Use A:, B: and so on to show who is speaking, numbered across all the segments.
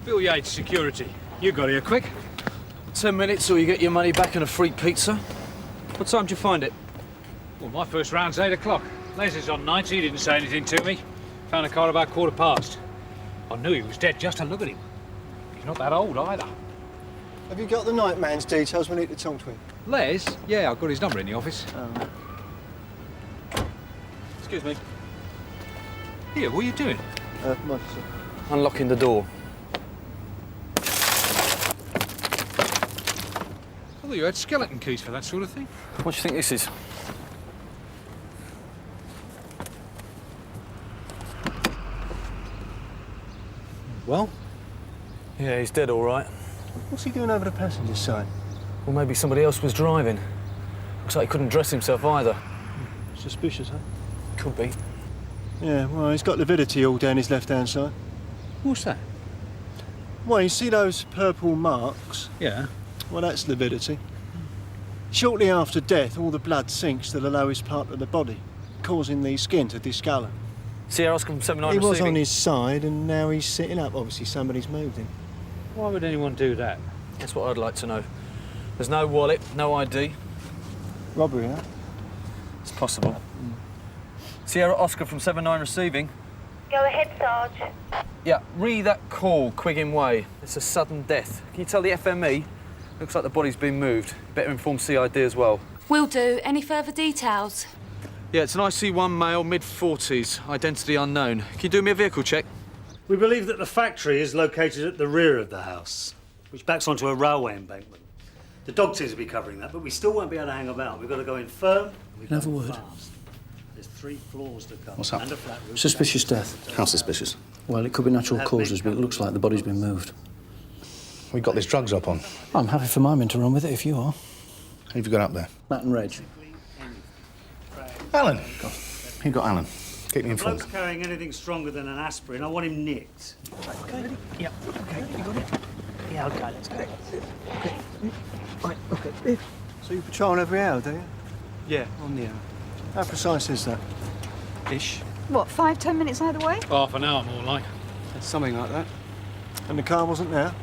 A: Bill Yates, security. You got here quick.
B: 10 minutes or you get your money back and a free pizza. What time did you find it?
A: Well, my first round's 8 o'clock. Les is on nights, he didn't say anything to me. Found a car about 1:15. I knew he was dead just to look at him. He's not that old either.
C: Have you got the night man's details? We need to talk to him.
A: Les? Yeah, I've got his number in the office.
B: Excuse me.
A: Here, what are you doing?
B: Unlocking the door.
A: I thought you had skeleton keys for that sort of thing.
B: What do you think this is?
C: Well?
B: Yeah, he's dead, all right.
C: What's he doing over the passenger side?
B: Well, maybe somebody else was driving. Looks like he couldn't dress himself either.
C: Suspicious, huh?
B: Could be.
C: Yeah, well, he's got lividity all down his left-hand side.
A: What's that?
C: Well, you see those purple marks?
A: Yeah.
C: Well, that's lividity. Shortly after death, all the blood sinks to the lowest part of the body, causing the skin to discolour.
B: Sierra Oscar from 79
C: He was
B: receiving.
C: on his side, and now he's sitting up. Obviously, somebody's moved him.
A: Why would anyone do that?
B: That's what I'd like to know. There's no wallet, no ID.
C: Robbery, huh?
B: It's possible. Sierra Oscar from 79 receiving.
D: Go ahead, Sarge.
B: Yeah, read that call, Quiggin Way. It's a sudden death. Can you tell the FME? Looks like the body's been moved. Better inform CID as well.
D: Will do. Any further details?
B: Yeah, it's an IC1 male, mid-40s, identity unknown. Can you do me a vehicle check?
E: We believe that the factory is located at the rear of the house, which backs onto a railway embankment. The dog seems to be covering that, but we still won't be able to hang about. We've got to go in firm.
F: Can I have a word?
E: Fast. There's 3 floors to come.
F: What's up?
E: And a flat roof.
F: Suspicious death.
G: How suspicious?
F: Well, it could be natural causes, but it looks like the body's been moved.
G: We got this drugs up on.
F: I'm happy for my men to run with it if you are.
G: Who have you got up there?
F: Matt and Reg.
G: Alan. Who got Alan? Keep me
E: If the bloke's
G: informed.
E: carrying anything stronger than an aspirin, I want him nicked.
H: Okay, yeah, okay, you got it? Yeah, okay, let's go. Okay, right, okay.
C: So you patrol every hour, do you?
H: Yeah, on the hour.
C: How precise is that?
H: Ish.
I: What, 5-10 minutes either way?
A: Half an hour, more like.
H: Something like that.
C: And the car wasn't there?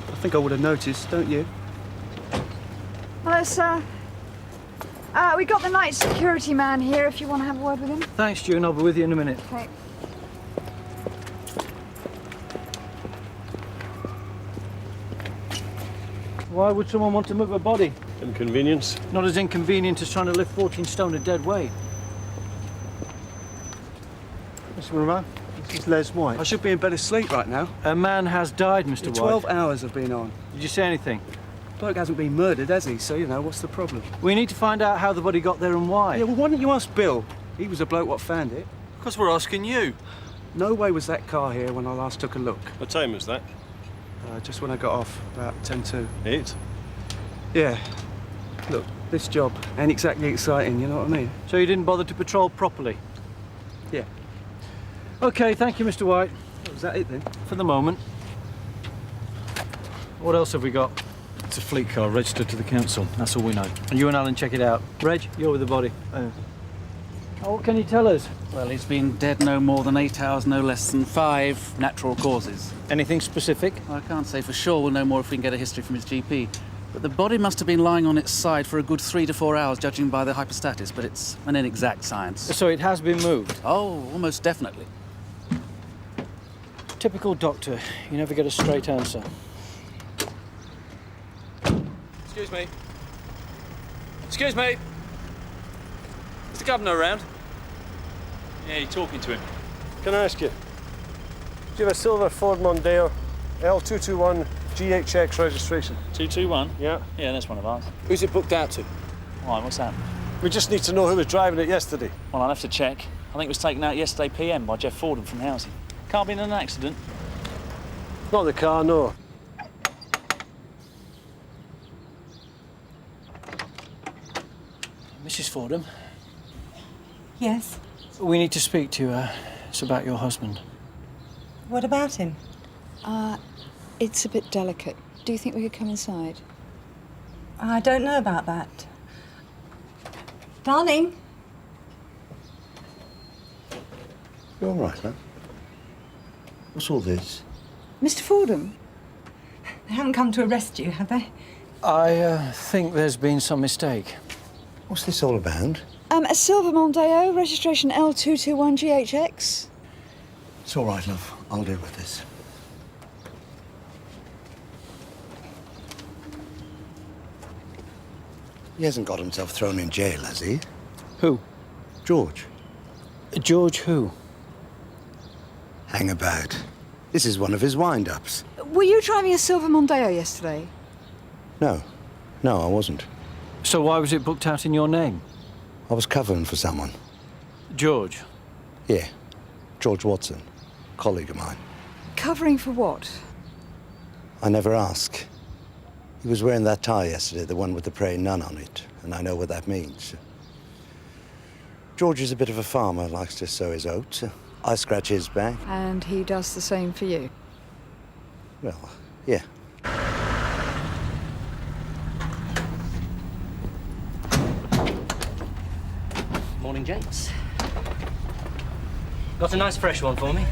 H: I think I would have noticed, don't you?
I: Well, let's, we got the night security man here if you want to have a word with him.
H: Thanks, June. I'll be with you in a minute.
I: Okay.
H: Why would someone want to move a body?
C: Inconvenience.
H: Not as inconvenient as trying to lift 14 stone a dead weight.
C: Mr. Monroe, this is Les White.
H: I should be in bed asleep right now. A man has died, Mr. White. 12 hours have been on. Did you say anything? Bloke hasn't been murdered, has he? So, you know, what's the problem? We need to find out how the body got there and why. Yeah, well, why don't you ask Bill? He was the bloke what found it.
B: Because we're asking you.
H: No way was that car here when I last took a look.
J: What time was that?
H: Just when I got off, about 10 to.
J: 8?
H: Yeah. Look, this job ain't exactly exciting, you know what I mean? So you didn't bother to patrol properly? Yeah. OK, thank you, Mr. White. Was that it then? For the moment. What else have we got?
B: It's a fleet car registered to the council. That's all we know.
H: And you and Alan check it out. Reg, you're with the body. Oh, what can you tell us?
K: Well, he's been dead no more than 8 hours, no less than 5 natural causes.
H: Anything specific?
K: Well, I can't say for sure. We'll know more if we can get a history from his GP. But the body must have been lying on its side for a good 3 to 4 hours, judging by the hypostatus, but it's an inexact science.
H: So it has been moved?
K: Oh, almost definitely.
H: Typical doctor. You never get a straight answer.
B: Excuse me. Excuse me. Is the governor around? Yeah, you're talking to him.
J: Can I ask you? Do you have a silver Ford Mondeo L221 GHX registration?
K: 221?
J: Yeah.
K: Yeah, that's one of ours.
B: Who's it booked out to?
K: Why, what's that?
J: We just need to know who was driving it yesterday.
K: Well, I'll have to check. I think it was taken out yesterday PM by Jeff Fordham from housing. Can't be in an accident.
J: Not the car, no.
H: Mrs. Fordham?
L: Yes?
H: We need to speak to you. It's about your husband.
L: What about him?
I: It's a bit delicate. Do you think we could come inside?
L: I don't know about that. Darling?
G: You all right, man? What's all this?
L: Mr. Fordham? They haven't come to arrest you, have they?
F: I think there's been some mistake.
G: What's this all about?
I: A silver Mondeo, registration L221GHX.
G: It's all right, love. I'll deal with this. He hasn't got himself thrown in jail, has he?
F: Who?
G: George.
F: George who?
G: Hang about. This is one of his wind-ups.
I: Were you driving a silver Mondeo yesterday?
G: No. No, I wasn't.
F: So why was it booked out in your name?
G: I was covering for someone.
F: George?
G: Yeah. George Watson. Colleague of mine.
I: Covering for what?
G: I never ask. He was wearing that tie yesterday, the one with the praying nun on it, and I know what that means. George is a bit of a farmer, likes to sow his oats. I scratch his back.
I: And he does the same for you?
G: Well, yeah.
M: Morning, gents. Got a nice fresh one for me.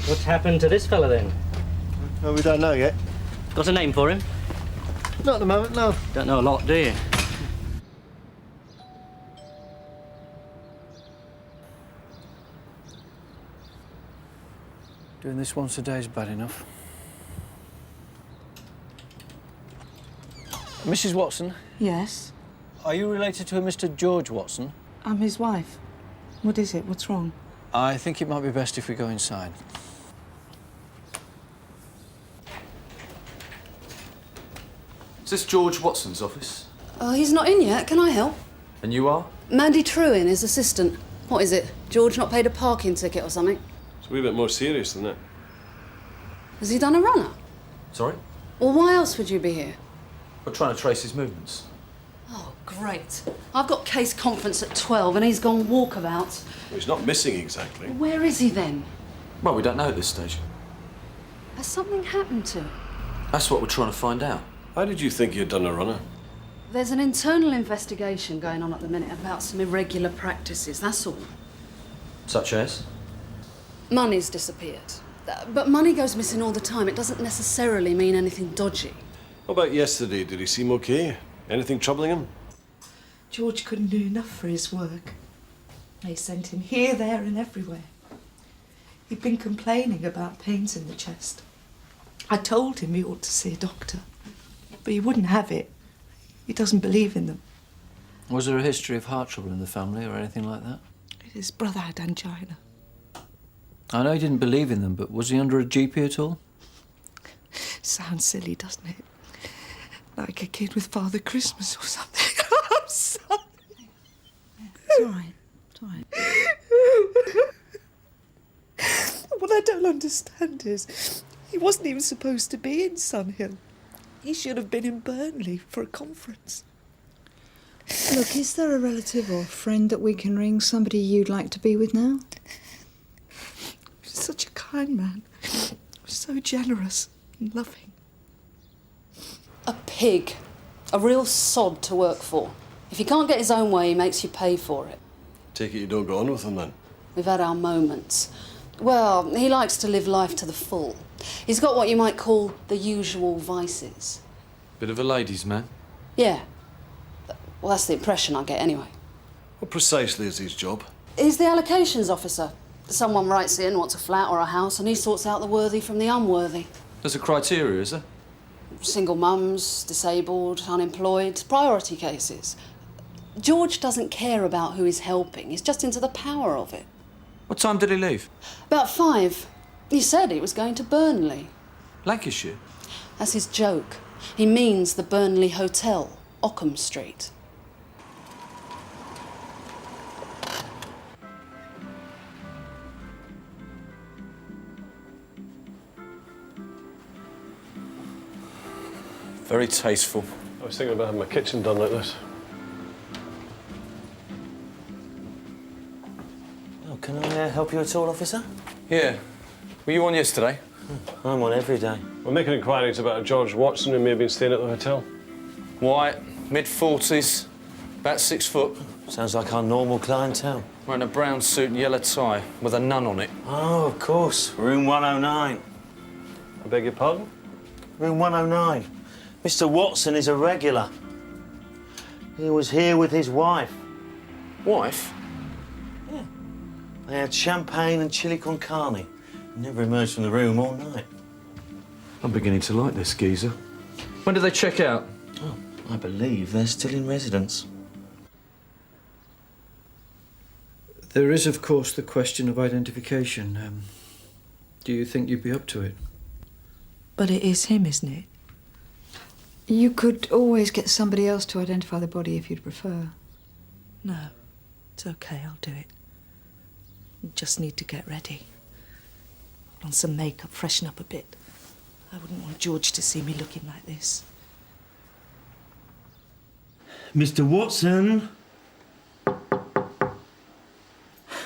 M: What's happened to this fella, then?
C: Well, we don't know yet.
M: Got a name for him?
C: Not at the moment, no.
M: Don't know a lot, do you?
F: Doing this once a day is bad enough. Mrs. Watson?
L: Yes.
F: Are you related to a Mr. George Watson?
L: I'm his wife. What is it? What's wrong?
F: I think it might be best if we go inside.
B: Is this George Watson's office?
N: Oh, he's not in yet. Can I help?
B: And you are?
N: Mandy Trudie, his assistant. What is it? George not paid a parking ticket or something?
J: It's a wee bit more serious than that.
N: Has he done a runner?
B: Sorry?
N: Well, why else would you be here?
B: We're trying to trace his movements.
N: Oh, great. I've got case conference at 12 and he's gone walkabout.
J: Well, he's not missing exactly.
N: Where is he then?
B: Well, we don't know at this stage.
N: Has something happened to him?
B: That's what we're trying to find out.
J: How did you think you'd done a runner?
N: There's an internal investigation going on at the minute about some irregular practices, that's all.
B: Such as?
N: Money's disappeared. But money goes missing all the time. It doesn't necessarily mean anything dodgy.
J: What about yesterday? Did he seem okay? Anything troubling him?
O: George couldn't do enough for his work. They sent him here, there and everywhere. He'd been complaining about pains in the chest. I told him he ought to see a doctor, but he wouldn't have it. He doesn't believe in them.
F: Was there a history of heart trouble in the family or anything like that?
O: His brother had angina.
F: I know he didn't believe in them, but was he under a GP at all?
O: Sounds silly, doesn't it? Like a kid with Father Christmas or something. I'm sorry.
N: It's all right. It's all right.
O: What I don't understand is he wasn't even supposed to be in Sunhill. He should have been in Burnley for a conference.
I: Look, is there a relative or friend that we can ring? Somebody you'd like to be with now?
O: He's such a kind man. So generous and loving.
N: A pig. A real sod to work for. If he can't get his own way, he makes you pay for it.
J: Take it you don't go on with him then?
N: We've had our moments. Well, he likes to live life to the full. He's got what you might call the usual vices.
B: Bit of a ladies' man.
N: Yeah. Well, that's the impression I get anyway.
J: What precisely is his job?
N: He's the allocations officer. Someone writes in, wants a flat or a house, and he sorts out the worthy from the unworthy.
B: There's a criteria, is there?
N: Single mums, disabled, unemployed, priority cases. George doesn't care about who he's helping. He's just into the power of it.
B: What time did he leave?
N: About 5. He said he was going to Burnley.
B: Lancashire?
N: That's his joke. He means the Burnley Hotel, Ockham Street.
B: Very tasteful.
J: I was thinking about having my kitchen done like this.
P: Oh, can I help you at all, officer?
B: Yeah. Were you on yesterday?
P: I'm on every day.
J: We're making inquiries about a George Watson who may have been staying at the hotel.
B: White, mid-40s, about 6 foot.
P: Sounds like our normal clientele.
B: Wearing a brown suit and yellow tie with a nun on it.
P: Oh, of course. Room 109.
J: I beg your pardon?
P: Room 109. Mr. Watson is a regular. He was here with his wife.
B: Wife?
P: Yeah. They had champagne and chili con carne. He never emerged from the room all night.
B: I'm beginning to like this geezer. When did they check out?
P: Oh, I believe they're still in residence.
F: There is, of course, the question of identification. Do you think you'd be up to it?
O: But it is him, isn't it?
I: You could always get somebody else to identify the body if you'd prefer.
O: No, it's okay, I'll do it. You just need to get ready. Put on some makeup, freshen up a bit. I wouldn't want George to see me looking like this.
P: Mr. Watson?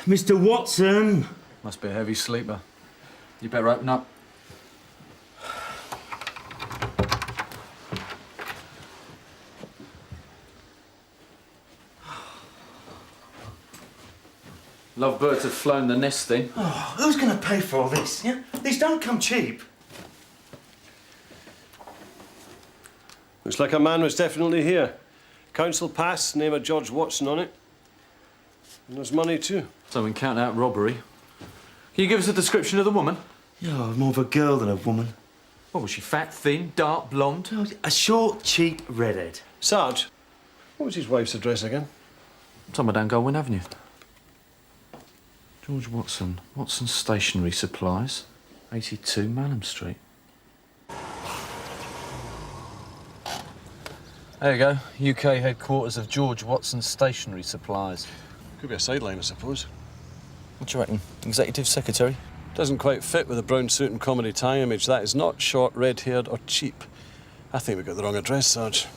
P: Mr. Watson?
B: Must be a heavy sleeper. You better open up. Lovebirds have flown the nest thing.
P: Oh, who's going to pay for all this, yeah? These don't come cheap.
J: Looks like a man was definitely here. Council pass, name of George Watson on it. And there's money too.
B: So we can count out robbery. Can you give us a description of the woman?
P: Yeah, more of a girl than a woman.
B: What was she, fat, thin, dark, blonde?
P: Oh, a short, cheap redhead.
J: Sarge, what was his wife's address again?
B: Somewhere down Goodwin Avenue. George Watson. Watson Stationery Supplies. 82 Malham Street. There you go. UK headquarters of George Watson Stationery Supplies.
J: Could be a sideline, I suppose.
B: What do you reckon? Executive Secretary?
J: Doesn't quite fit with the brown suit and comedy tie image. That is not short, red-haired or cheap. I think we got the wrong address, Sarge.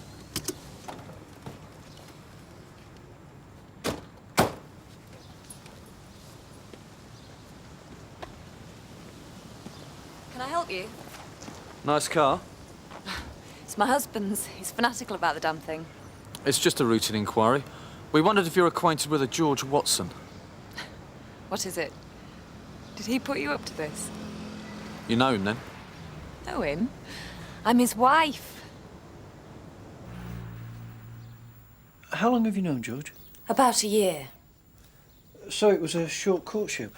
Q: Can I help you?
B: Nice car.
Q: It's my husband's. He's fanatical about the damn thing.
B: It's just a routine inquiry. We wondered if you're acquainted with a George Watson.
Q: What is it? Did he put you up to this?
B: You know him, then?
Q: Know him? I'm his wife.
F: How long have you known George?
Q: About a year.
F: So it was a short courtship.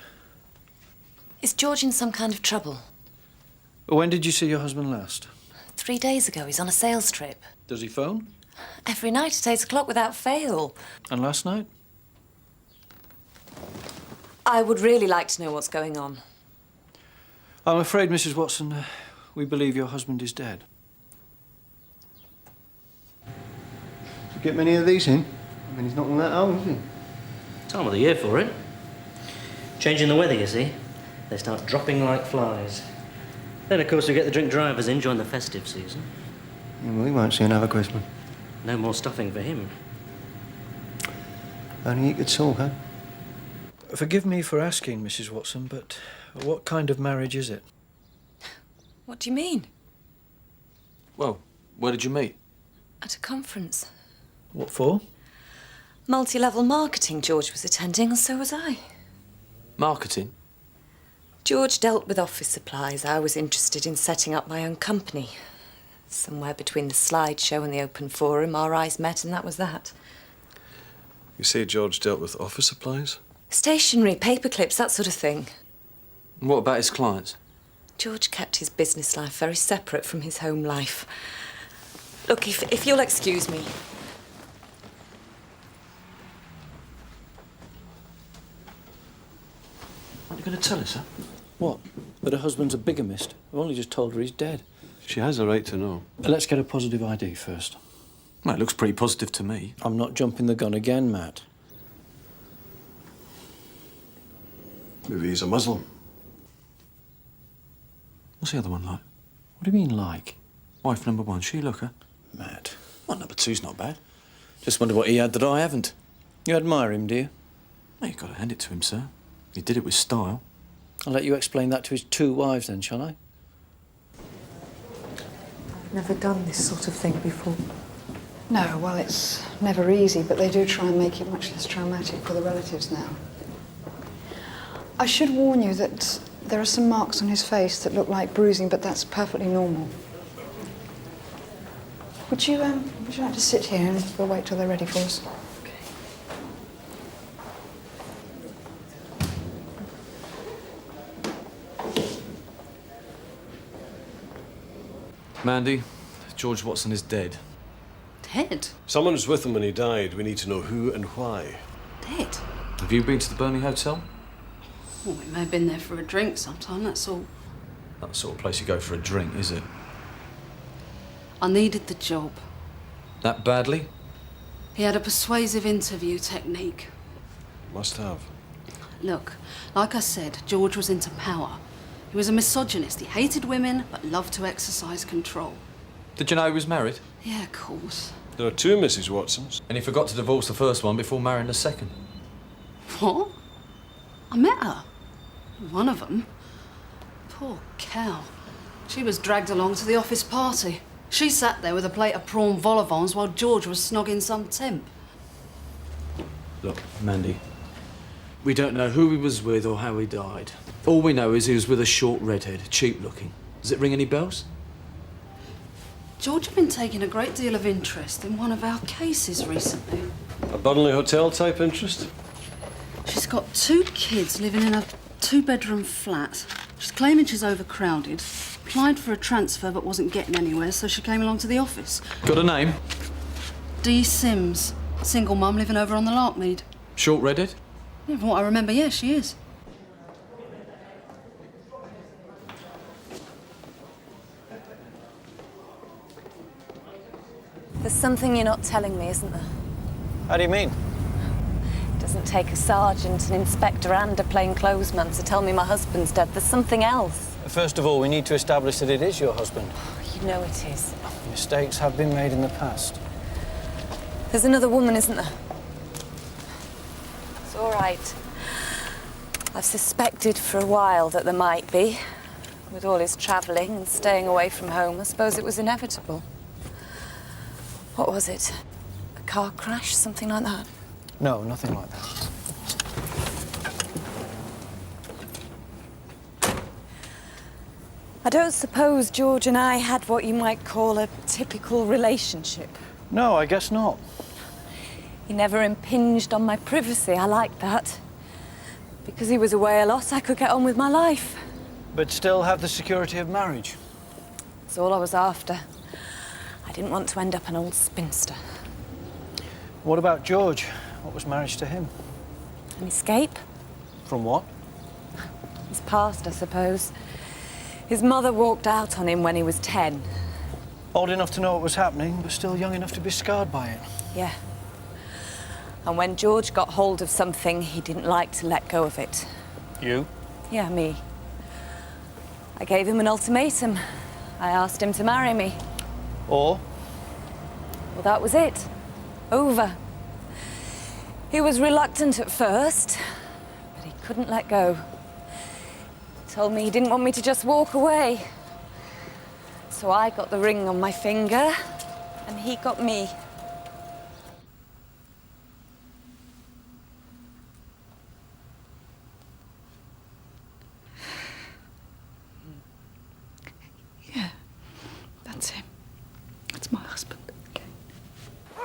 Q: Is George in some kind of trouble?
F: When did you see your husband last?
Q: 3 days ago. He's on a sales trip.
F: Does he phone?
Q: Every night at 8 o'clock without fail.
F: And last night?
Q: I would really like to know what's going on.
F: I'm afraid, Mrs. Watson, we believe your husband is dead.
C: Did you get many of these in? I mean, he's not all that old, is he?
M: Time of the year for it. Changing the weather, you see. They start dropping like flies. Then, of course, we get the drink drivers in during the festive season.
C: Yeah, well, he won't see another Christmas.
M: No more stuffing for him.
C: Only he could talk, huh?
F: Forgive me for asking, Mrs. Watson, but what kind of marriage is it?
Q: What do you mean?
B: Well, where did you meet?
Q: At a conference.
F: What for?
Q: Multi-level marketing George was attending, and so was I.
B: Marketing?
Q: George dealt with office supplies. I was interested in setting up my own company. Somewhere between the slideshow and the open forum, our eyes met, and that was that.
J: You say George dealt with office supplies?
Q: Stationery, paper clips, that sort of thing.
B: And what about his clients?
Q: George kept his business life very separate from his home life. Look, if you'll excuse me.
B: Aren't you going to tell us, huh?
F: What? That her husband's a bigamist? I've only just told her he's dead.
J: She has a right to know.
F: Let's get a positive ID first.
B: Well, it looks pretty positive to me.
F: I'm not jumping the gun again, Matt.
J: Maybe he's a Muslim.
B: What's the other one like?
F: What do you mean, like?
B: Wife number one, she looker.
F: Matt.
B: Well, number two's not bad. Just wonder what he had that I haven't.
F: You admire him, do you?
B: Well, you've got to hand it to him, sir. He did it with style.
F: I'll let you explain that to his 2 wives, then, shall I?
O: I've never done this sort of thing before.
I: No, well, it's never easy, but they do try and make it much less traumatic for the relatives now. I should warn you that there are some marks on his face that look like bruising, but that's perfectly normal. Would you like to sit here and we'll wait till they're ready for us?
B: Mandy, George Watson is dead.
N: Dead?
J: Someone was with him when he died. We need to know who and why.
N: Dead?
B: Have you been to the Burnley Hotel?
N: Well, we may have been there for a drink sometime, that's all.
B: Not the sort of place you go for a drink, is it?
N: I needed the job.
B: That badly?
N: He had a persuasive interview technique.
J: Must have.
N: Look, like I said, George was into power. He was a misogynist. He hated women, but loved to exercise control.
B: Did you know he was married?
N: Yeah, of course.
J: There are two Mrs. Watsons.
B: And he forgot to divorce the first one before marrying the second.
N: What? I met her. One of them. Poor cow. She was dragged along to the office party. She sat there with a plate of prawn vol au vents while George was snogging some temp.
F: Look, Mandy, we don't know who he was with or how he died. All we know is he was with a short redhead, cheap looking. Does it ring any bells?
N: George had been taking a great deal of interest in one of our cases recently.
J: A Burnley Hotel type interest?
N: She's got 2 kids living in a 2-bedroom flat. She's claiming she's overcrowded. Applied for a transfer but wasn't getting anywhere, so she came along to the office.
B: Got a name?
N: Dee Sims. Single mum living over on the Larkmead.
B: Short redhead?
N: Yeah, from what I remember, yeah, she is.
Q: There's something you're not telling me, isn't there?
H: How do you mean?
Q: It doesn't take a sergeant, an inspector and a plainclothesman to tell me my husband's dead. There's something else.
H: First of all, we need to establish that it is your husband.
Q: You know it is.
H: Mistakes have been made in the past.
Q: There's another woman, isn't there? It's all right. I've suspected for a while that there might be. With all his travelling and staying away from home, I suppose it was inevitable. What was it? A car crash? Something like that?
H: No, nothing like that.
Q: I don't suppose George and I had what you might call a typical relationship.
H: No, I guess not.
Q: He never impinged on my privacy. I liked that. Because he was away a lot, I could get on with my life.
H: But still have the security of marriage.
Q: That's all I was after. I didn't want to end up an old spinster.
H: What about George? What was marriage to him?
Q: An escape?
H: From what?
Q: His past, I suppose. His mother walked out on him when he was 10.
H: Old enough to know what was happening, but still young enough to be scarred by it.
Q: Yeah. And when George got hold of something, he didn't like to let go of it.
H: You?
Q: Yeah, me. I gave him an ultimatum. I asked him to marry me.
H: Or?
Q: Well, that was it. Over. He was reluctant at first, but he couldn't let go. He told me he didn't want me to just walk away. So I got the ring on my finger, and he got me.
I: Yeah, that's him. That's my husband.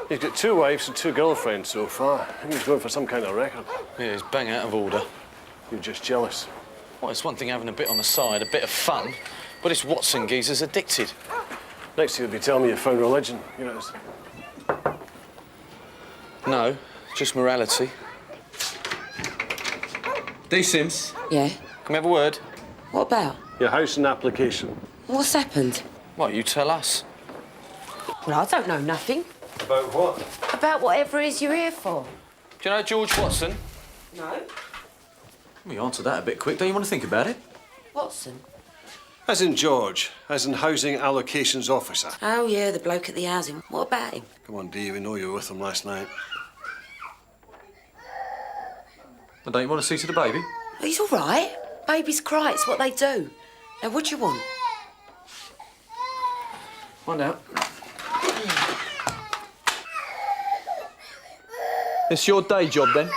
J: He's got 2 wives and 2 girlfriends so far. I think he's going for some kind of record.
B: Yeah, he's bang out of order.
J: You're just jealous.
B: Well, it's one thing having a bit on the side, a bit of fun, but this Watson geezer's addicted.
J: Next you'll be telling me you found religion. You know,
B: No, just morality. Dee Sims?
R: Yeah?
B: Can we have a word?
R: What about?
J: your house and application.
R: What's happened?
B: Well, you tell us.
R: Well, I don't know nothing.
J: About what?
R: About whatever it is you're here for.
B: Do you know George Watson?
R: No.
B: Well, you answered that a bit quick. Don't you want to think about it?
R: Watson?
J: As in George, as in housing allocations officer.
R: Oh, yeah, the bloke at the housing. What about him?
J: Come on, Dee, we know you were with him last night.
B: Well, don't you want to see to the baby?
R: He's all right. Babies cry, it's what they do. Now, what do you want?
F: Find out.
H: It's your day job, then?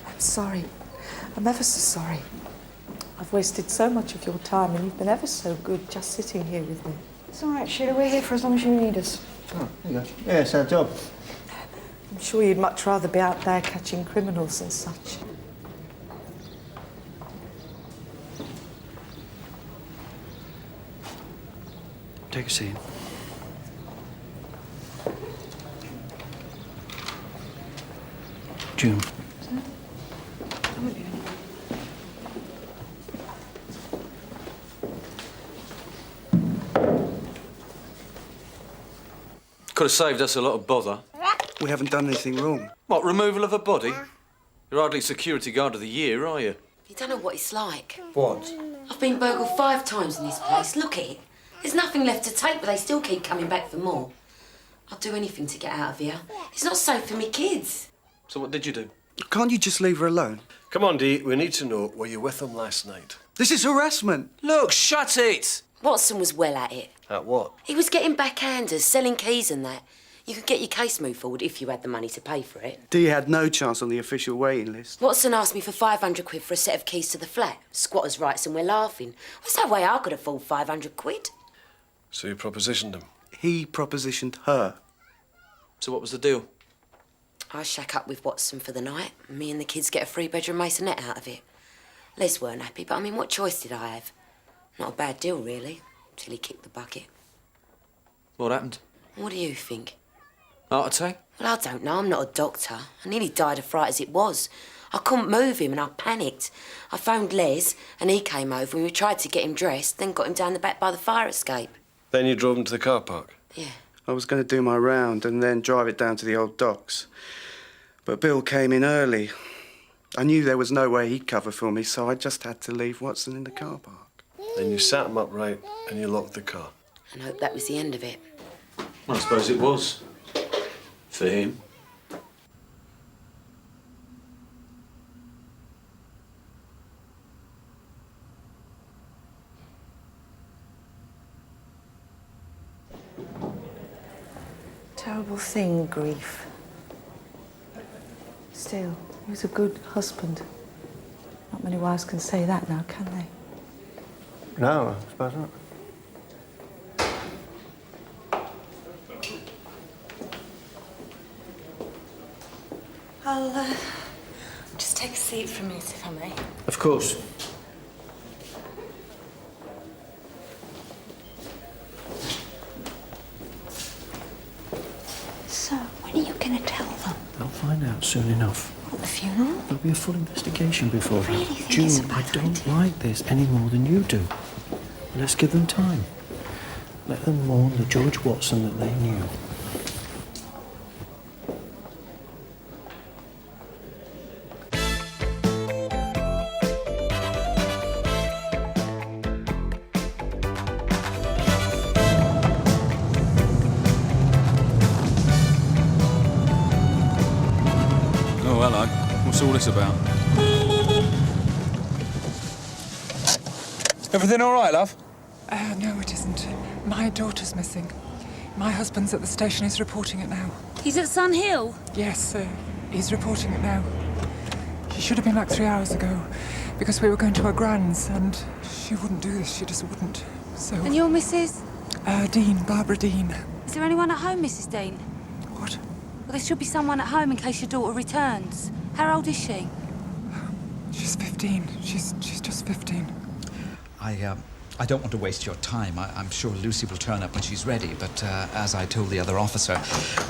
O: I'm sorry. I'm ever so sorry. I've wasted so much of your time and you've been ever so good just sitting here with me.
I: It's all right, Sheila. We're here for as long as you need us.
C: Oh, there you go. Yeah, it's our job.
O: I'm sure you'd much rather be out there catching criminals and such.
H: Take a seat. June.
F: Could have saved us a lot of bother.
H: We haven't done anything wrong.
F: What, removal of a body? You're hardly security guard of the year, are you?
R: You don't know what it's like.
H: What?
R: I've been burgled 5 times in this place. Look at it. There's nothing left to take, but they still keep coming back for more. I'd do anything to get out of here. It's not safe for me kids.
F: So what did you do?
H: Can't you just leave her alone?
J: Come on, Dee. We need to know, were you with them last night?
H: This is harassment.
F: Look, shut it!
R: Watson was well at it.
J: At what?
R: He was getting backhanders, selling keys and that. You could get your case moved forward if you had the money to pay for it.
H: Dee had no chance on the official waiting list.
R: Watson asked me for 500 quid for a set of keys to the flat. Squatters' rights, and we're laughing. What's that way I could afford 500 quid?
J: So you propositioned him?
H: He propositioned her.
F: So what was the deal?
R: I shack up with Watson for the night. Me and the kids get a 3-bedroom masonette out of it. Les weren't happy, but I mean, what choice did I have? Not a bad deal, really, till he kicked the bucket.
F: What happened?
R: What do you think?
F: Heart attack?
R: Well, I don't know. I'm not a doctor. I nearly died of fright as it was. I couldn't move him and I panicked. I phoned Les and he came over and we tried to get him dressed, then got him down the back by the fire escape.
J: Then you drove him to the car park?
R: Yeah.
H: I was going to do my round and then drive it down to the old docks. But Bill came in early. I knew there was no way he'd cover for me, so I just had to leave Watson in the car park.
J: Then you sat him upright and you locked the car?
R: And hoped that was the end of it.
F: Well, I suppose it was. For him.
O: Terrible thing, grief. Still, he was a good husband. Not many wives can say that now, can they?
C: No, I suppose not.
Q: I'll just take a seat for a minute, if I may.
H: Of course.
I: So, when are you going to tell them?
C: They'll find out soon enough.
I: What, the funeral?
C: There'll be a full investigation before.
I: Really think it's a
C: June,
I: bad
C: I don't like this any more than you do. Let's give them time. Let them mourn the George Watson that they knew.
S: Oh, hello. What's all this about? Everything all right, love?
T: No, it isn't. My daughter's missing. My husband's at the station. He's reporting it now.
Q: He's at Sun Hill?
T: Yes, he's reporting it now. She should have been back 3 hours ago because we were going to her grand's and she wouldn't do this. She just wouldn't. So.
Q: And your Mrs.?
T: Dean, Barbara Dean.
Q: Is there anyone at home, Mrs. Dean?
T: What?
Q: Well, there should be someone at home in case your daughter returns. How old is she?
T: She's 15. She's just 15.
U: I don't want to waste your time. I'm sure Lucy will turn up when she's ready, but as I told the other officer,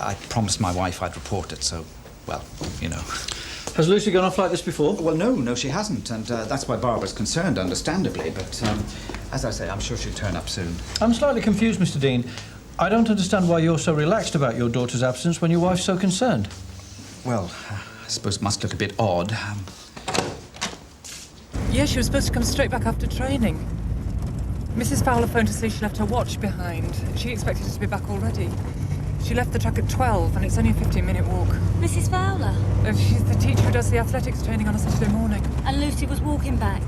U: I promised my wife I'd report it, so, well, you know.
H: Has Lucy gone off like this before?
U: Well, no, she hasn't, and that's why Barbara's concerned, understandably, but as I say, I'm sure she'll turn up soon.
H: I'm slightly confused, Mr. Dean. I don't understand why you're so relaxed about your daughter's absence when your wife's so concerned.
U: Well, I suppose it must look a bit odd.
T: Yeah, she was supposed to come straight back after training. Mrs. Fowler phoned to say she left her watch behind. She expected her to be back already. She left the truck at 12 and it's only a 15-minute walk.
Q: Mrs. Fowler?
T: She's the teacher who does the athletics training on a Saturday morning.
Q: And Lucy was walking back?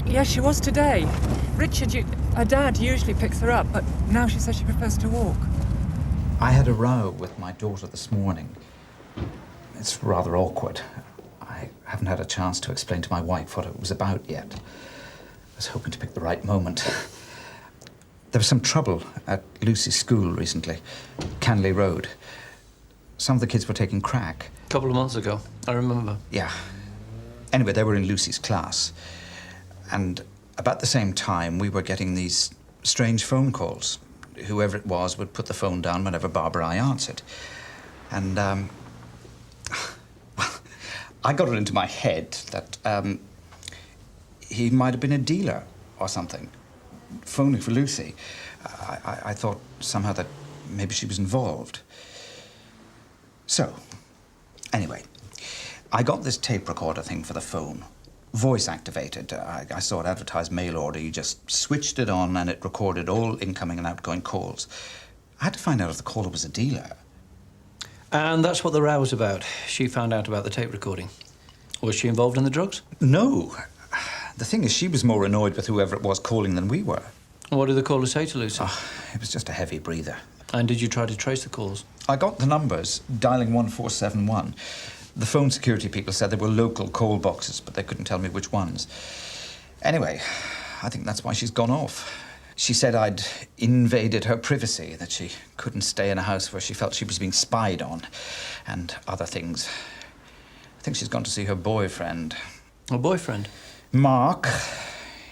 T: Yes, she was today. Richard, her dad, usually picks her up, but now she says she prefers to walk.
U: I had a row with my daughter this morning. It's rather awkward. I haven't had a chance to explain to my wife what it was about yet. I was hoping to pick the right moment. There was some trouble at Lucy's school recently, Canley Road. Some of the kids were taking crack.
B: A couple of months ago, I remember.
U: Yeah. Anyway, they were in Lucy's class. And about the same time, we were getting these strange phone calls. Whoever it was would put the phone down whenever Barbara and I answered. And, well, I got it into my head that, he might have been a dealer or something, phoning for Lucy. I thought somehow that maybe she was involved. So, anyway, I got this tape recorder thing for the phone. Voice activated. I saw it advertised mail order. You just switched it on and it recorded all incoming and outgoing calls. I had to find out if the caller was a dealer.
B: And that's what the row was about. She found out about the tape recording. Was she involved in the drugs?
U: No. The thing is, she was more annoyed with whoever it was calling than we were.
B: What did the caller say to Lucy?
U: Oh, it was just a heavy breather.
B: And did you try to trace the calls?
U: I got the numbers, dialing 1471. The phone security people said there were local call boxes, but they couldn't tell me which ones. Anyway, I think that's why she's gone off. She said I'd invaded her privacy, that she couldn't stay in a house where she felt she was being spied on, and other things. I think she's gone to see her boyfriend.
B: Her boyfriend?
U: Mark.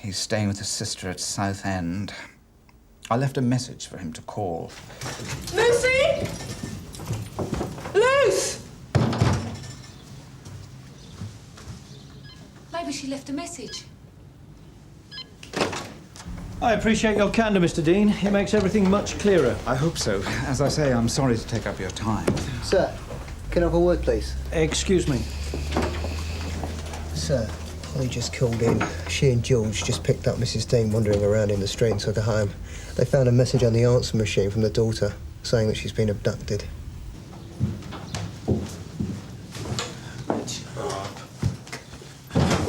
U: He's staying with his sister at Southend. I left a message for him to call.
O: Lucy! Luce!
Q: Maybe she left a message.
H: I appreciate your candour, Mr. Dean. It makes everything much clearer.
U: I hope so. As I say, I'm sorry to take up your time.
D: Sir, can I have a word, please?
H: Excuse me.
D: Sir, Holly just called in. She and George just picked up Mrs. Dean wandering around in the street inside the home. They found a message on the answer machine from the daughter saying that she's been abducted.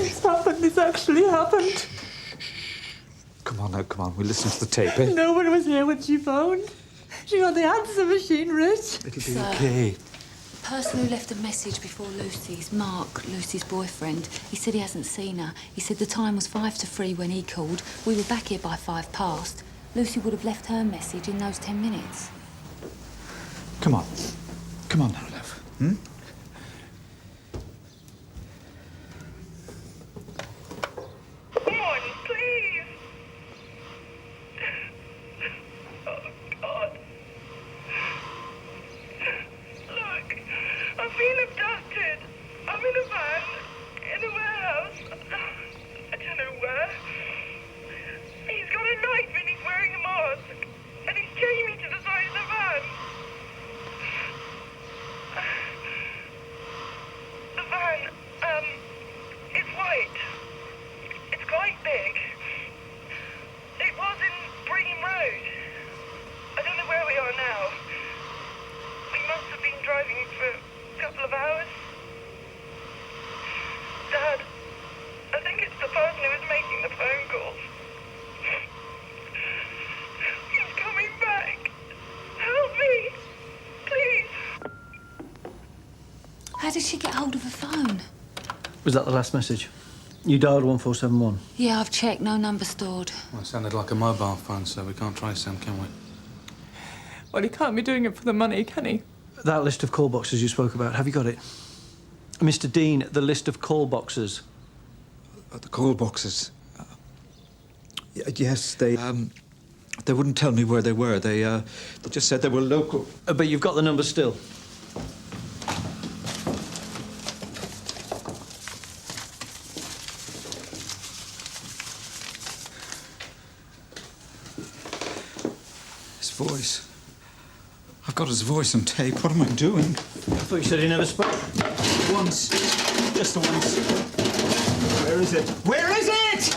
O: It's happened. It's actually happened.
U: Come on now, come on. We'll listen to the tape, eh?
O: No one was here when she phoned. She got the answer machine, Rich.
U: It'll be
Q: Sir,
U: okay.
Q: The person who left a message before Lucy's, Mark, Lucy's boyfriend, he said he hasn't seen her. He said the time was 5 to 3 when he called. We were back here by 5 past. Lucy would have left her message in those 10 minutes.
U: Come on. Come on now, love. Hmm?
O: Come on, please. Oh, God. Look, I've been abducted. I'm in a van, in a warehouse. I don't know where. He's got a knife and he's wearing a mask. And he's chained me to the side of the van. The van, it's white. It's quite big. It was in Bream Road. I don't know where we are now. We must have been driving for a couple of hours. Dad, I think it's the person who was making the phone calls. He's coming back. Help me, please.
Q: How did she get hold of a phone?
H: Was that the last message? You dialed 1471?
Q: Yeah, I've checked. No number stored.
S: Well, it sounded like a mobile phone, so we can't trace them, can we?
T: Well, he can't be doing it for the money, can he?
H: That list of call boxes you spoke about, have you got it? Mr. Dean, the list of call boxes.
U: The call boxes. Yes, they wouldn't tell me where they were. They just said they were local.
H: But you've got the numbers still?
U: His voice. I've got his voice on tape. What am I doing?
H: I thought you said he never spoke.
U: Once. Just once. Where is it? Where is it?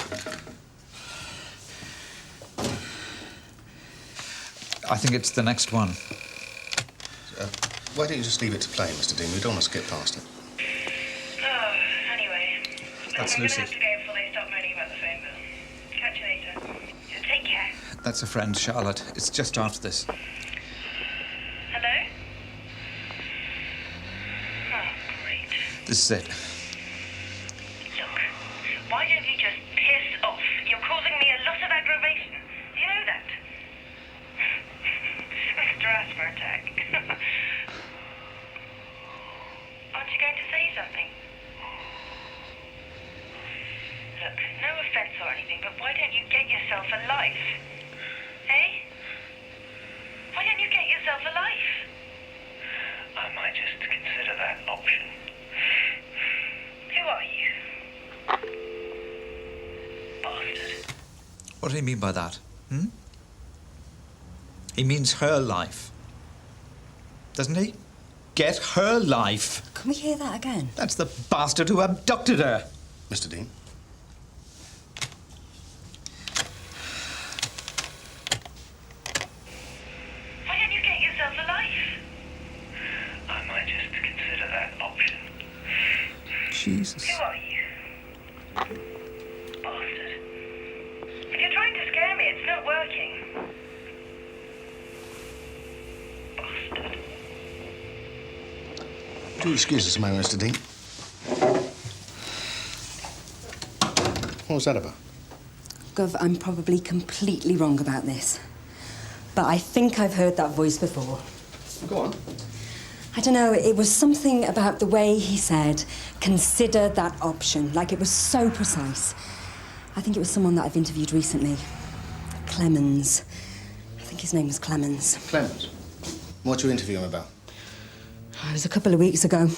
U: I think it's the next one.
V: Why don't you just leave it to play, Mr. Dean? We don't want to skip past it.
O: Oh, anyway.
U: That's Lucy.
O: I'm gonna have to go before they start moaning about the phone bill. Catch you later. Take care.
U: That's a friend, Charlotte. It's just after this.
O: And
U: This is it.
A: Look, why don't you just piss off? You're causing me a lot of aggravation. Do you know that? Mr. Asper attack. Aren't you going to say something? Look, no offence or anything, but why don't you get yourself a life? Eh? Why don't you get yourself a life? I might just consider that option. Who are you? Bastard.
U: What do you mean by that? He means her life. Doesn't he? Get her life.
E: Can we hear that again?
U: That's the bastard who abducted her.
V: Mr. Dean?
A: Why don't you get yourself a life? I might just consider that option.
U: Jesus.
A: Who are you? Bastard. If you're trying to scare me, it's not working.
V: Do excuse us a moment, Mr. Dean. What was that about?
E: Gov, I'm probably completely wrong about this. But I think I've heard that voice before.
V: Go on.
E: I don't know, it was something about the way he said, consider that option, like it was so precise. I think it was someone that I've interviewed recently. Clemens. I think his name was Clemens.
V: Clemens? What you interview him about?
E: It was a couple of weeks ago.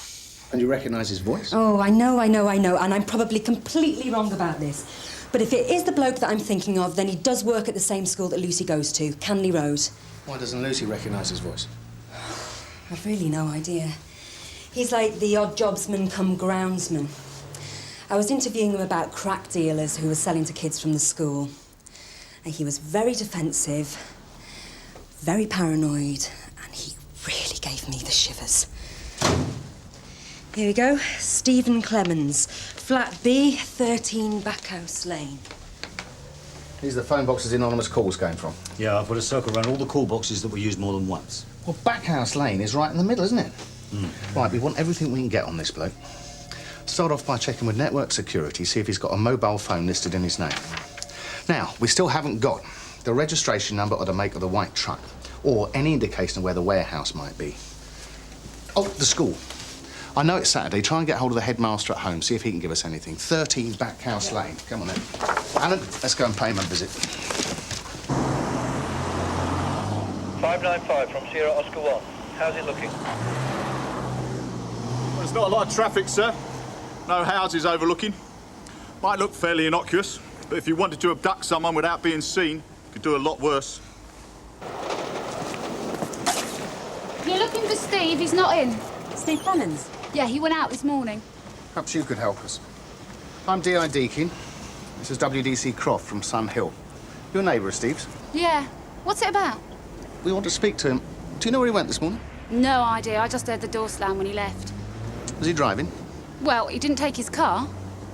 V: And you recognise his voice?
E: Oh, I know, and I'm probably completely wrong about this. But if it is the bloke that I'm thinking of, then he does work at the same school that Lucy goes to, Canley Road.
V: Why doesn't Lucy recognise his voice?
E: I've really no idea. He's like the odd jobsman come groundsman. I was interviewing him about crack dealers who were selling to kids from the school. And he was very defensive, very paranoid, and he really gave me the shivers. Here we go. Stephen Clemens, flat B, 13 Backhouse Lane.
V: These are the phone boxes anonymous calls came from.
G: Yeah, I've put a circle around all the call boxes that were used more than once.
V: Well, Backhouse Lane is right in the middle, isn't it? Right, we want everything we can get on this bloke. Start off by checking with network security, see if he's got a mobile phone listed in his name. Now, we still haven't got the registration number or the make of the white truck, or any indication of where the warehouse might be. Oh, the school. I know it's Saturday. Try and get hold of the headmaster at home, see if he can give us anything. 13 Backhouse Lane. Come on then. Alan, let's go and pay him a visit.
W: 595 from Sierra Oscar 1. How's it looking?
X: Well, there's not a lot of traffic, sir. No houses overlooking. Might look fairly innocuous, but if you wanted to abduct someone without being seen, you could do a lot worse.
Y: You're looking for Steve, he's not in.
E: Steve Clemens?
Y: Yeah, he went out this morning.
V: Perhaps you could help us. I'm D.I. Deakin. This is W.D.C. Croft from Sun Hill. Your neighbour of Steve's.
Y: Yeah. What's it about?
V: We want to speak to him. Do you know where he went this morning?
Y: No idea, I just heard the door slam when he left.
V: Was he driving?
Y: Well, he didn't take his car.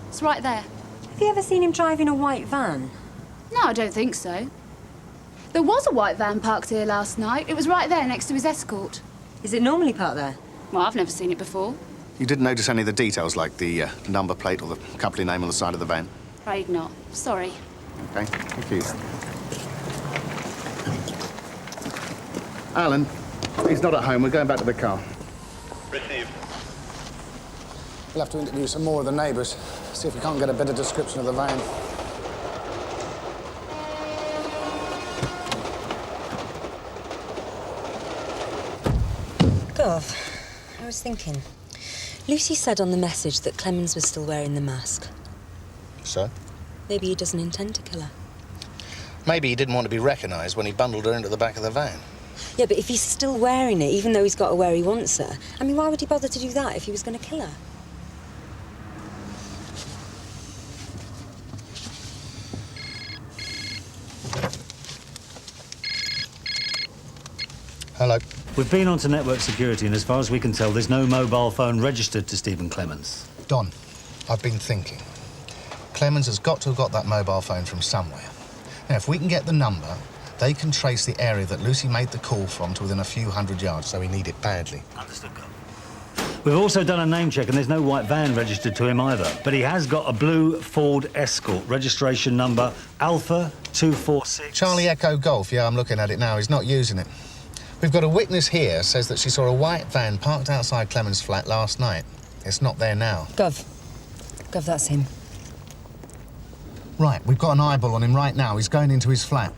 Y: It's right there.
E: Have you ever seen him driving a white van?
Y: No, I don't think so. There was a white van parked here last night. It was right there next to his Escort.
E: Is it normally parked there?
Y: Well, I've never seen it before.
V: You didn't notice any of the details, like the number plate or the company name on the side of the van?
Y: Afraid not. Sorry.
V: OK, thank you. Alan, he's not at home. We're going back to the car.
W: Received.
V: We'll have to interview some more of the neighbours, see if we can't get a better description of the van.
E: Gov, I was thinking. Lucy said on the message that Clemens was still wearing the mask.
V: So?
E: Maybe he doesn't intend to kill her.
V: Maybe he didn't want to be recognised when he bundled her into the back of the van.
E: Yeah, but if he's still wearing it, even though he's got her where he wants her, I mean, why would he bother to do that if he was going to kill her?
V: Hello.
G: We've been on to network security, and as far as we can tell, there's no mobile phone registered to Stephen Clemens.
V: Don, I've been thinking. Clemens has got to have got that mobile phone from somewhere. Now, if we can get the number, they can trace the area that Lucy made the call from to within a few hundred yards, so we need it badly.
G: Understood, Carver.
K: We've also done a name check and there's no white van registered to him either. But he has got a blue Ford Escort, registration number Alpha 246.
V: Charlie Echo Golf, yeah, I'm looking at it now. He's not using it. We've got a witness here, says that she saw a white van parked outside Clement's flat last night. It's not there now.
E: Gov, that's him.
V: Right, we've got an eyeball on him right now. He's going into his flat.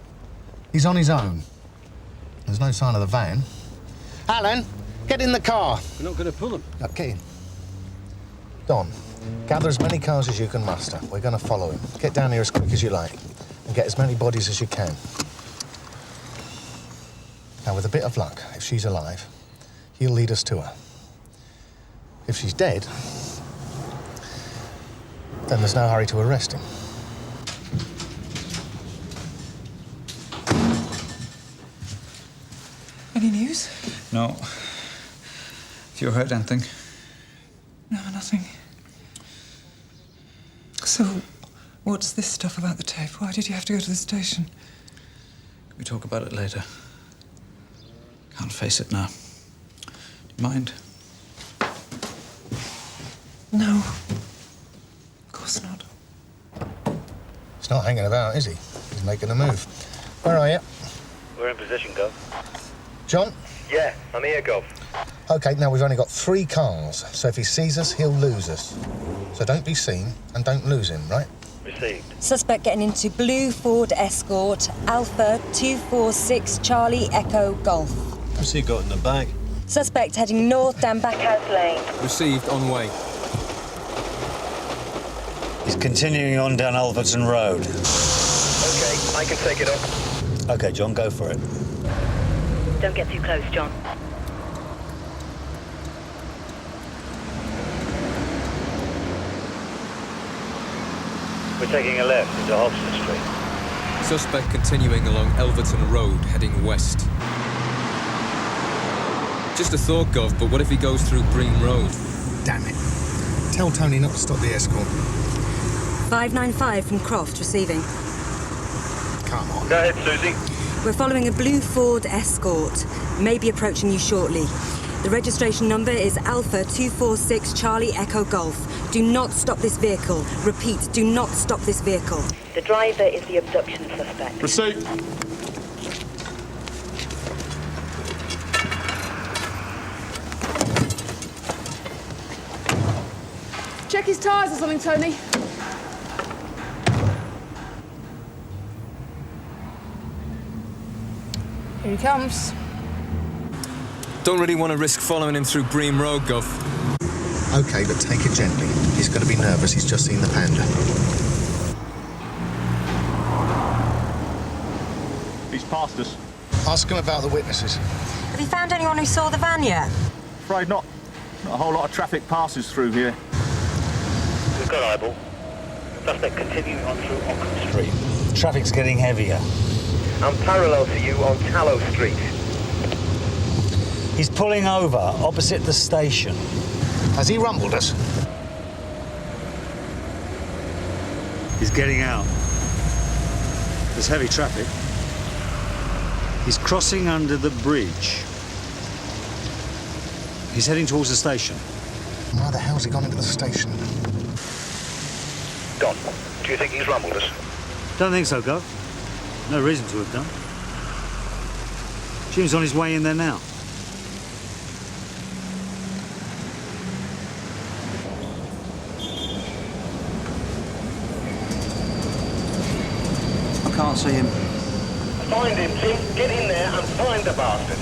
V: He's on his own. There's no sign of the van. Alan, get in the car.
J: We're not going to pull him.
V: No, get in. Don, gather as many cars as you can muster. We're going to follow him. Get down here as quick as you like and get as many bodies as you can. Now, with a bit of luck, if she's alive, he'll lead us to her. If she's dead, then there's no hurry to arrest him.
T: Any news?
U: No. Have you heard anything?
T: No, nothing. So, what's this stuff about the tape? Why did you have to go to the station?
U: Can we talk about it later? Can't face it now. Do you mind?
T: No. Of course not.
V: He's not hanging about, is he? He's making a move. Where are you?
W: We're in position, Gov.
V: John?
W: Yeah, I'm here, Gov.
V: OK, now we've only got 3 cars, so if he sees us, he'll lose us. So don't be seen and don't lose him, right?
W: Received.
E: Suspect getting into blue Ford Escort, Alpha 246 Charlie Echo Golf.
J: What's he got in the bag?
E: Suspect heading north down Backhouse Lane.
B: Received, on way.
K: He's continuing on down Alverton Road.
W: OK, I can take it up.
K: OK, John, go for it.
A: Don't get too close, John.
W: We're taking a left into Hobson Street.
B: Suspect continuing along Elverton Road, heading west. Just a thought, Gov, but what if he goes through Bream Road?
V: Damn it. Tell Tony not to stop the escort.
E: 595 from Croft, receiving.
V: Come on.
W: Go ahead, Susie.
E: We're following a blue Ford Escort. May be approaching you shortly. The registration number is Alpha 246 Charlie Echo Golf. Do not stop this vehicle. Repeat, do not stop this vehicle.
A: The driver is the abduction suspect.
X: Received.
Y: Check his tyres or something, Tony. Here he comes.
B: Don't really want to risk following him through Bream Road, Gov.
V: OK, but take it gently. He's going to be nervous. He's just seen the panda.
X: He's past us.
V: Ask him about the witnesses.
E: Have you found anyone who saw the van yet?
X: Afraid not. Not a whole lot of traffic passes through here.
W: We've got eyeball. Suspect continuing on through Ackland Street.
K: Traffic's getting heavier.
W: I'm parallel to you on Tallow Street.
K: He's pulling over opposite the station.
V: Has he rumbled us?
K: He's getting out. There's heavy traffic. He's crossing under the bridge. He's heading towards the station.
V: Why the hell's he gone into the station?
W: Don, do you think he's rumbled us?
K: Don't think so, Gov. No reason to have done. Jim's on his way in there now.
U: I can't see him.
W: Find him, Jim. Get in there and find the bastard.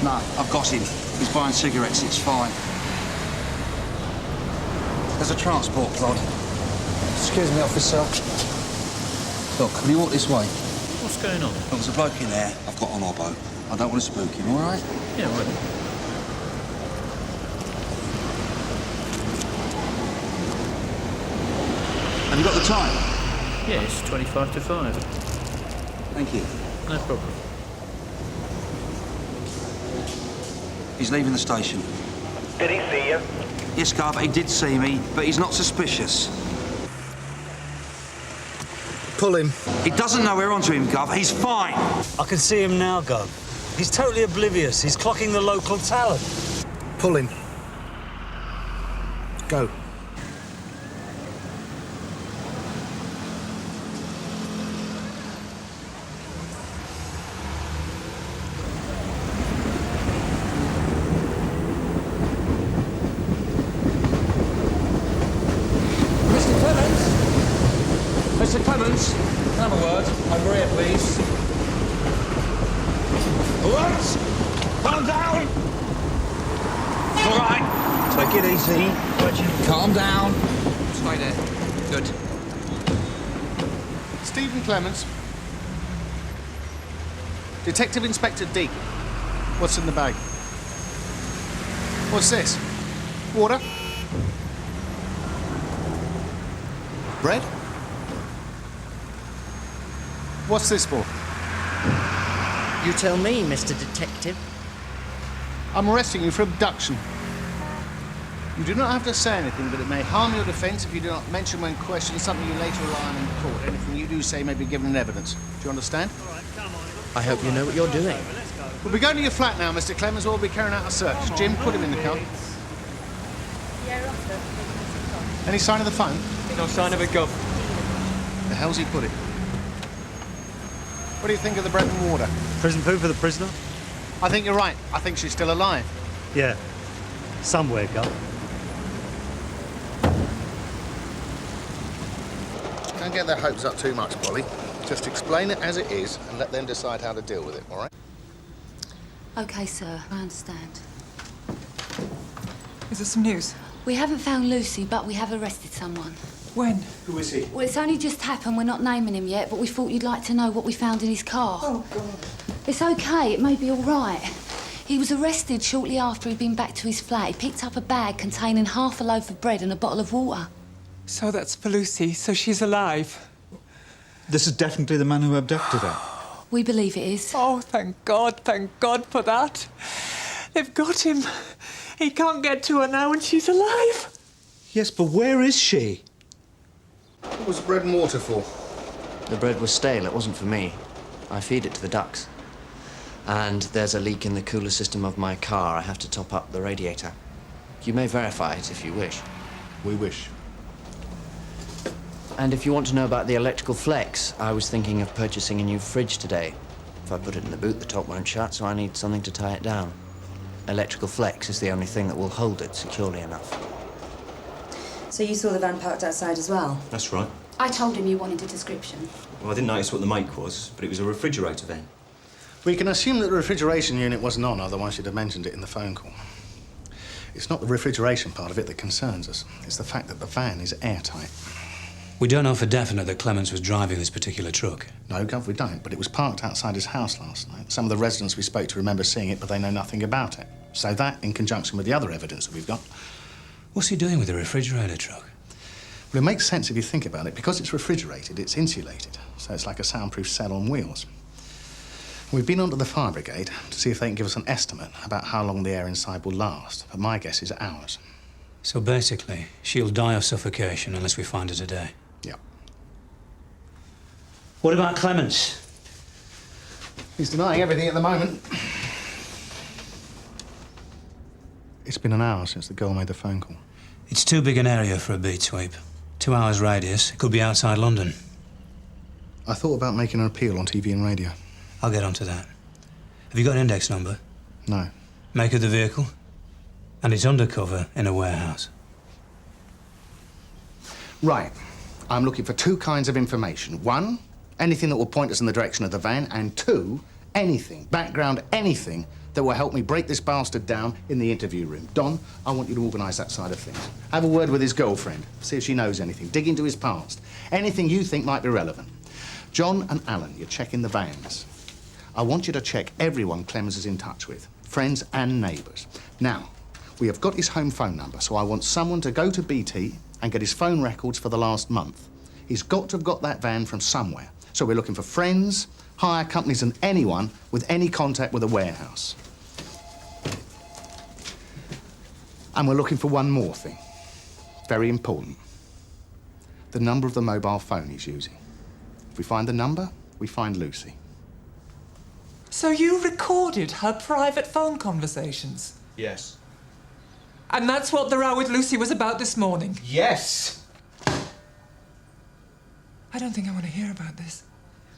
U: No, I've got him. He's buying cigarettes, it's fine. There's a transport plod.
V: Excuse me, officer.
U: Look, can you walk this way?
B: What's going on?
U: There's a bloke in there. I've got an obbo. I don't want to spook him, all right?
B: Yeah, right.
U: Have you got the time?
B: Yeah, it's 25 to 5.
U: Thank you.
B: No problem.
U: He's leaving the station.
W: Did he see you?
U: Yes, Carver, he did see me, but he's not suspicious.
V: Pull him.
L: He doesn't know we're onto him, Gov. He's fine.
K: I can see him now, Gov. He's totally oblivious. He's clocking the local talent.
V: Pull him. Go.
L: Mr. Clements, can I have a word? Over here, please. What? Calm down! All right.
K: Take it easy.
L: Calm down. Stay there. Good.
V: Stephen Clements. Detective Inspector Deacon. What's in the bag? What's this? Water? Bread? What's this for?
M: You tell me, Mr. Detective.
V: I'm arresting you for abduction. You do not have to say anything, but it may harm your defence if you do not mention when questioned something you later rely on in court. Anything you do say may be given in evidence. Do you understand?
M: I hope you know what you're doing.
V: We'll be going to your flat now, Mr. Clemens. We'll be carrying out a search. Jim, put him in the car. Any sign of the phone?
H: No sign of it, Gov.
V: The hell's he put it? What do you think of the bread and water?
K: Prison food for the prisoner?
V: I think you're right. I think she's still alive.
K: Yeah. Somewhere, Gov.
V: Don't get their hopes up too much, Polly. Just explain it as it is and let them decide how to deal with it, all right?
N: OK, sir, I understand.
T: Is there some news?
N: We haven't found Lucy, but we have arrested someone.
T: When?
V: Who is he?
N: Well, it's only just happened. We're not naming him yet, but we thought you'd like to know what we found in his car.
T: Oh, God.
N: It's OK. It may be all right. He was arrested shortly after he'd been back to his flat. He picked up a bag containing half a loaf of bread and a bottle of water.
T: So that's for Lucy, so she's alive.
P: This is definitely the man who abducted her.
N: We believe it is.
T: Oh, thank God for that. They've got him. He can't get to her now and she's alive.
P: Yes, but where is she?
V: What was the bread and water for?
M: The bread was stale. It wasn't for me. I feed it to the ducks. And there's a leak in the cooler system of my car. I have to top up the radiator. You may verify it if you wish.
V: We wish.
M: And if you want to know about the electrical flex, I was thinking of purchasing a new fridge today. If I put it in the boot, the top won't shut, so I need something to tie it down. Electrical flex is the only thing that will hold it securely enough.
E: So you saw the van parked outside as well?
R: That's right.
N: I told him you wanted a description.
R: Well, I didn't notice what the make was, but it was a refrigerator van.
V: We can assume that the refrigeration unit wasn't on, otherwise you'd have mentioned it in the phone call. It's not the refrigeration part of it that concerns us. It's the fact that the van is airtight.
S: We don't know for definite that Clements was driving this particular truck.
V: No, Gov, we don't, but it was parked outside his house last night. Some of the residents we spoke to remember seeing it, but they know nothing about it. So that, in conjunction with the other evidence that we've got...
S: What's he doing with the refrigerator truck?
V: Well, it makes sense if you think about it. Because it's refrigerated, it's insulated, so it's like a soundproof cell on wheels. We've been onto the fire brigade to see if they can give us an estimate about how long the air inside will last, but my guess is hours.
S: So basically, she'll die of suffocation unless we find her today.
V: Yep.
K: What about Clements?
V: He's denying everything at the moment. It's been an hour since the girl made the phone call.
S: It's too big an area for a beat sweep. 2 hours radius. It could be outside London.
V: I thought about making an appeal on TV and radio.
S: I'll get onto that. Have you got an index number?
V: No.
S: Make of the vehicle? And it's undercover in a warehouse.
V: Right. I'm looking for two kinds of information. One, anything that will point us in the direction of the van, and two, anything, background, anything that will help me break this bastard down in the interview room. Don, I want you to organise that side of things. Have a word with his girlfriend, see if she knows anything. Dig into his past. Anything you think might be relevant. John and Alan, you're checking the vans. I want you to check everyone Clemens is in touch with, friends and neighbours. Now, we have got his home phone number, so I want someone to go to BT and get his phone records for the last month. He's got to have got that van from somewhere. So we're looking for friends, hire companies and anyone with any contact with a warehouse. And we're looking for one more thing. Very important. The number of the mobile phone he's using. We find the number, we find Lucy.
T: So you recorded her private phone conversations?
U: Yes.
T: And that's what the row with Lucy was about this morning?
U: Yes!
T: I don't think I want to hear about this.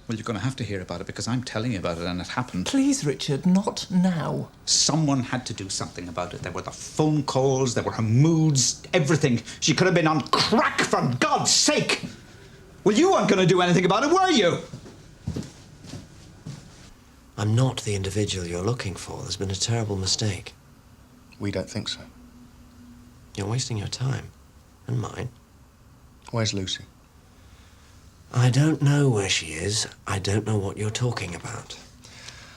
U: Well, you're going to have to hear about it because I'm telling you about it and it happened.
T: Please, Richard, not now.
U: Someone had to do something about it. There were the phone calls, there were her moods, everything. She could have been on crack, for God's sake! Well, you weren't going to do anything about it, were you?
M: I'm not the individual you're looking for. There's been a terrible mistake.
V: We don't think so.
M: You're wasting your time. And mine.
V: Where's Lucy?
M: I don't know where she is. I don't know what you're talking about.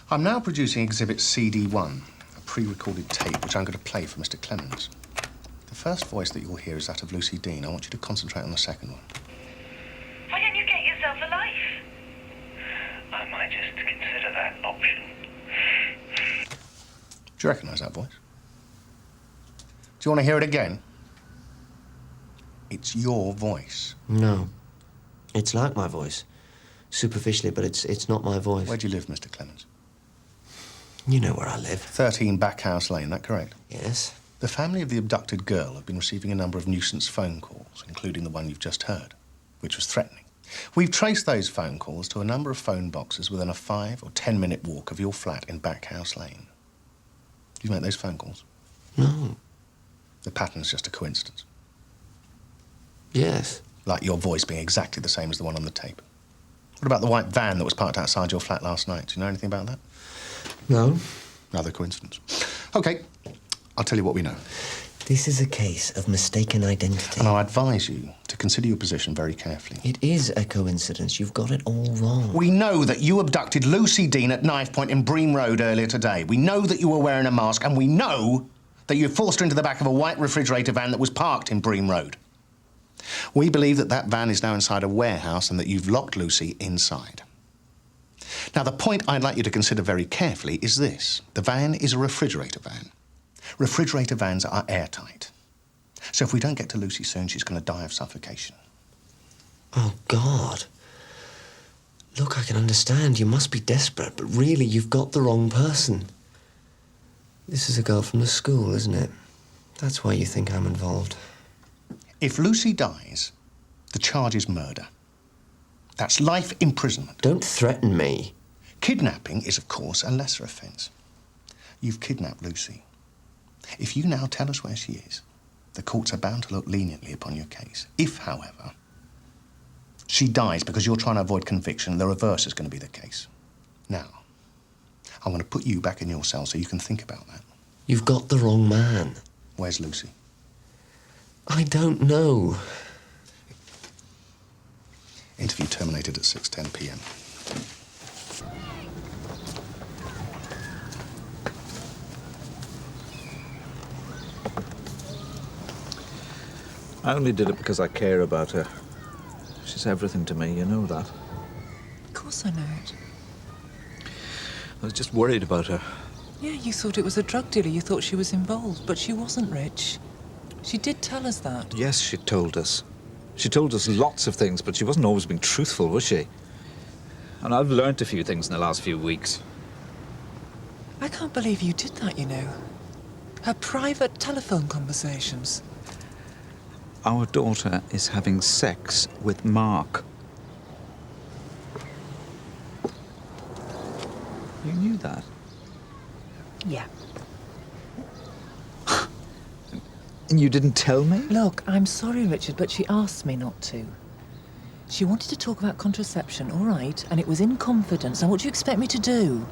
V: I'm now producing Exhibit CD1, a pre-recorded tape which I'm going to play for Mr. Clemens. The first voice that you'll hear is that of Lucy Dean. I want you to concentrate on the second one.
A: Why don't you get yourself a life? I might just consider that option.
V: Do you recognise that voice? Do you want to hear it again? It's your voice.
M: No. It's like my voice. Superficially, but it's not my voice.
V: Where do you live, Mr. Clemens?
M: You know where I live.
V: 13 Backhouse Lane, that correct?
M: Yes.
V: The family of the abducted girl have been receiving a number of nuisance phone calls, including the one you've just heard, which was threatening. We've traced those phone calls to a number of phone boxes within a 5 or 10 minute walk of your flat in Backhouse Lane. Did you make those phone calls?
M: No.
V: The pattern's just a coincidence.
M: Yes.
V: Like your voice being exactly the same as the one on the tape. What about the white van that was parked outside your flat last night? Do you know anything about that?
M: No.
V: Another coincidence. OK, I'll tell you what we know.
M: This is a case of mistaken identity.
V: And I advise you to consider your position very carefully.
M: It is a coincidence. You've got it all wrong.
V: We know that you abducted Lucy Dean at Knife Point in Bream Road earlier today. We know that you were wearing a mask, and we know that you forced her into the back of a white refrigerator van that was parked in Bream Road. We believe that that van is now inside a warehouse and that you've locked Lucy inside. Now, the point I'd like you to consider very carefully is this. The van is a refrigerator van. Refrigerator vans are airtight. So if we don't get to Lucy soon, she's going to die of suffocation.
M: Oh, God. Look, I can understand. You must be desperate, but really, you've got the wrong person. This is a girl from the school, isn't it? That's why you think I'm involved.
V: If Lucy dies, the charge is murder. That's life imprisonment.
M: Don't threaten me.
V: Kidnapping is, of course, a lesser offence. You've kidnapped Lucy. If you now tell us where she is, the courts are bound to look leniently upon your case. If, however, she dies because you're trying to avoid conviction, the reverse is going to be the case. Now, I'm going to put you back in your cell so you can think about that.
M: You've got the wrong man.
V: Where's Lucy?
M: I don't know.
V: Interview terminated at 6:10 p.m.
H: I only did it because I care about her. She's everything to me, you know that.
T: Of course I know it.
H: I was just worried about her.
T: Yeah, you thought it was a drug dealer. You thought she was involved, but she wasn't, Rich. She did tell us that.
H: Yes, she told us. She told us lots of things, but she wasn't always being truthful, was she? And I've learnt a few things in the last few weeks.
T: I can't believe you did that, you know. Her private telephone conversations.
H: Our daughter is having sex with Mark. You knew that?
T: Yeah.
H: And you didn't tell me?
T: Look, I'm sorry, Richard, but she asked me not to. She wanted to talk about contraception, all right, and it was in confidence. Now, what do you expect me to do?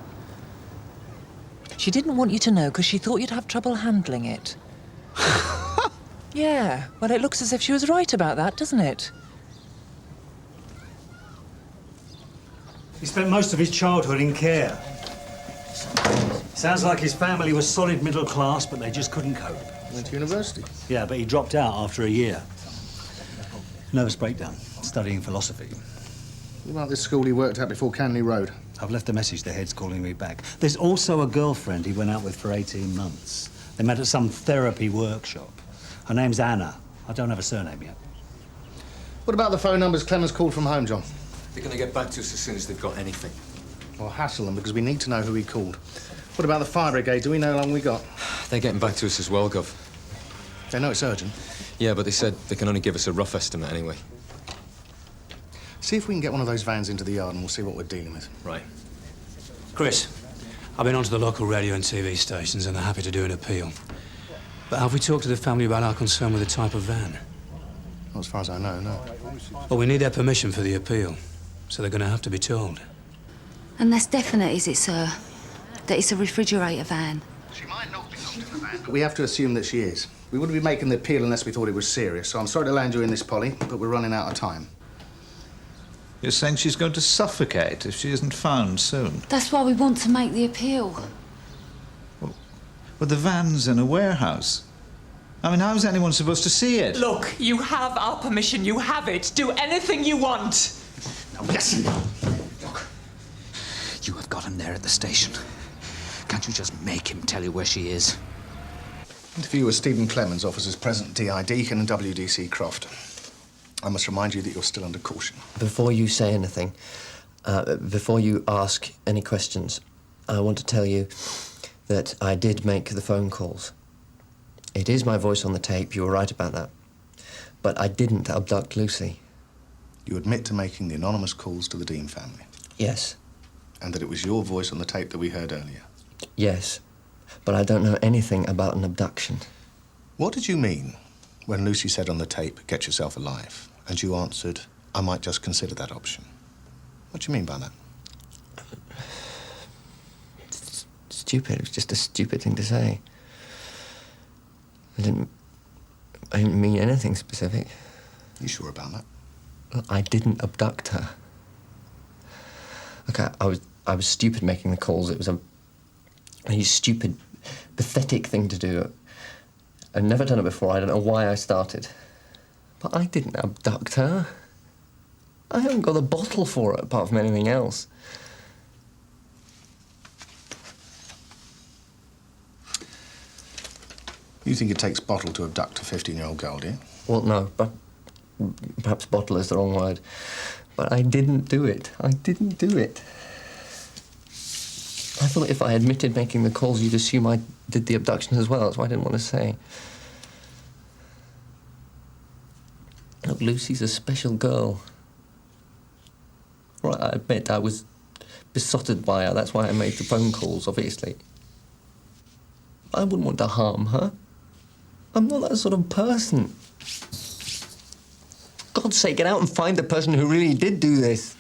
T: She didn't want you to know because she thought you'd have trouble handling it. Yeah, well, it looks as if she was right about that, doesn't it?
K: He spent most of his childhood in care. Sounds like his family was solid middle class, but they just couldn't cope.
V: Went to university?
K: Yeah, but he dropped out after a year. Nervous breakdown, studying philosophy.
V: What about this school he worked at before Canley Road?
K: I've left a message, the head's calling me back. There's also a girlfriend he went out with for 18 months. They met at some therapy workshop. Her name's Anna. I don't have a surname yet.
V: What about the phone numbers Clemens called from home, John?
C: They're going to get back to us as soon as they've got anything.
V: Well, hassle them, because we need to know who he called. What about the fire brigade? Do we know how long we got?
C: They're getting back to us as well, Gov.
V: They know it's urgent.
C: Yeah, but they said they can only give us a rough estimate anyway.
V: See if we can get one of those vans into the yard and we'll see what we're dealing with.
C: Right.
S: Chris, I've been onto the local radio and TV stations and they're happy to do an appeal. But have we talked to the family about our concern with the type of van?
V: Well, as far as I know, no.
S: Well, we need their permission for the appeal, so they're going to have to be told.
N: And that's definite, is it, sir? That it's a refrigerator van?
V: We have to assume that she is. We wouldn't be making the appeal unless we thought it was serious, so I'm sorry to land you in this, Polly, but we're running out of time.
P: You're saying she's going to suffocate if she isn't found soon?
N: That's why we want to make the appeal.
P: Well, the van's in a warehouse. I mean, how's anyone supposed to see it?
T: Look, you have our permission. You have it. Do anything you want.
V: Now, listen.
U: Look, you have got him there at the station. Can't you just make him tell you where she is?
V: Interviewer Stephen Clemens offers us present DI Deacon and WDC Croft. I must remind you that you're still under caution.
M: Before you say anything, before you ask any questions, I want to tell you that I did make the phone calls. It is my voice on the tape, you were right about that. But I didn't abduct Lucy.
V: You admit to making the anonymous calls to the Dean family?
M: Yes.
V: And that it was your voice on the tape that we heard earlier?
M: Yes. But I don't know anything about an abduction.
V: What did you mean when Lucy said on the tape, "Get yourself alive," and you answered, "I might just consider that option"? What do you mean by that?
M: It's stupid. It was just a stupid thing to say. I didn't mean anything specific.
V: You sure about that?
M: Well, I didn't abduct her. Okay, I was stupid making the calls. It was a stupid, pathetic thing to do. I've never done it before. I don't know why I started. But I didn't abduct her. I haven't got a bottle for it, apart from anything else.
V: You think it takes bottle to abduct a 15-year-old girl, do you?
M: Well, no, but perhaps bottle is the wrong word. But I didn't do it. I didn't do it. I thought if I admitted making the calls, you'd assume I did the abduction as well. That's why I didn't want to say. Look, Lucy's a special girl. Right, I admit I was besotted by her. That's why I made the phone calls, obviously. I wouldn't want to harm her. I'm not that sort of person. For God's sake, get out and find the person who really did do this.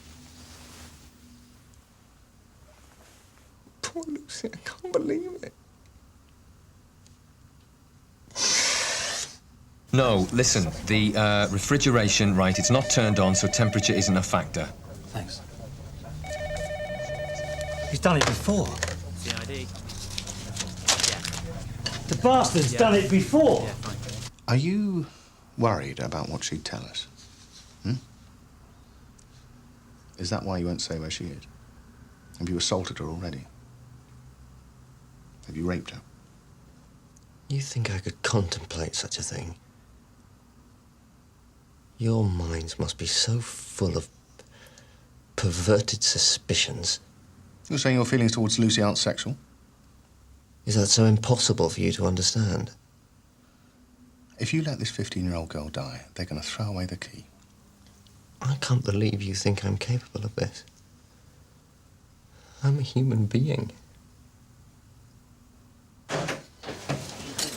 M: Poor Lucy, I can't believe it.
C: No, listen, the refrigeration, right, it's not turned on, so temperature isn't a factor.
S: Thanks. He's done it before.
B: CID.
S: The bastard's done it before.
V: Are you worried about what she'd tell us? Is that why you won't say where she is? Have you assaulted her already? Have you raped her?
M: You think I could contemplate such a thing? Your minds must be so full of perverted suspicions.
V: You're saying your feelings towards Lucy aren't sexual?
M: Is that so impossible for you to understand?
V: If you let this 15-year-old girl die, they're going to throw away the key.
M: I can't believe you think I'm capable of this. I'm a human being.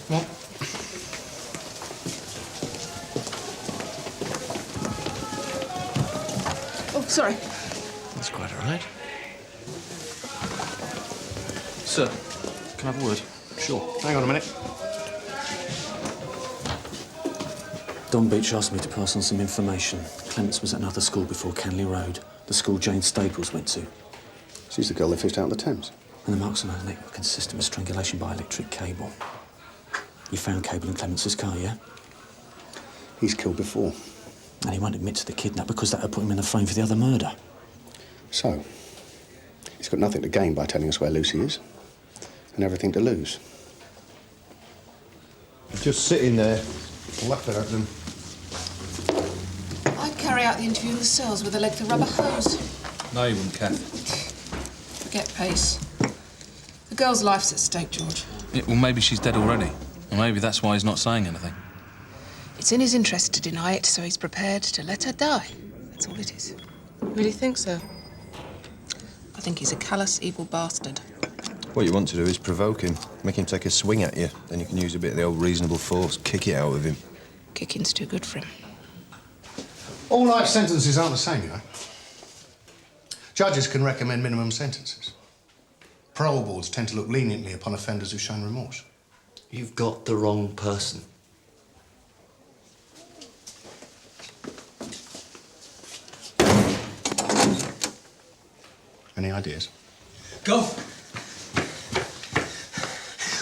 V: What?
T: Oh, sorry.
M: That's quite all right.
L: Sir, can I have a word?
V: Sure. Hang on a minute.
L: Don Beach asked me to pass on some information. Clements was at another school before Canley Road, the school Jane Staples went to.
V: She's the girl they fished out of the Thames.
L: And the marks on her neck were consistent with strangulation by electric cable. You found cable in Clements' car, yeah?
V: He's killed before.
L: And he won't admit to the kidnap because that would put him in the frame for the other murder.
V: So, he's got nothing to gain by telling us where Lucy is, and everything to lose.
P: Just sitting there, laughing at them.
O: I'd carry
D: carry out the interview in the cells with a length of rubber hose.
U: No, you wouldn't, Cathy.
D: Forget Pace. The girl's life's at stake, George.
U: Yeah, well, maybe she's dead already. Or maybe that's why he's not saying anything.
D: It's in his interest to deny it, so he's prepared to let her die. That's all it is.
F: Really think so?
D: I think he's a callous, evil bastard.
G: What you want to do is provoke him, make him take a swing at you. Then you can use a bit of the old reasonable force, kick it out of him.
D: Kicking's too good for him.
V: All life sentences aren't the same, you know. Judges can recommend minimum sentences. Parole boards tend to look leniently upon offenders who've shown remorse.
M: You've got the wrong person.
V: Any ideas?
C: Go!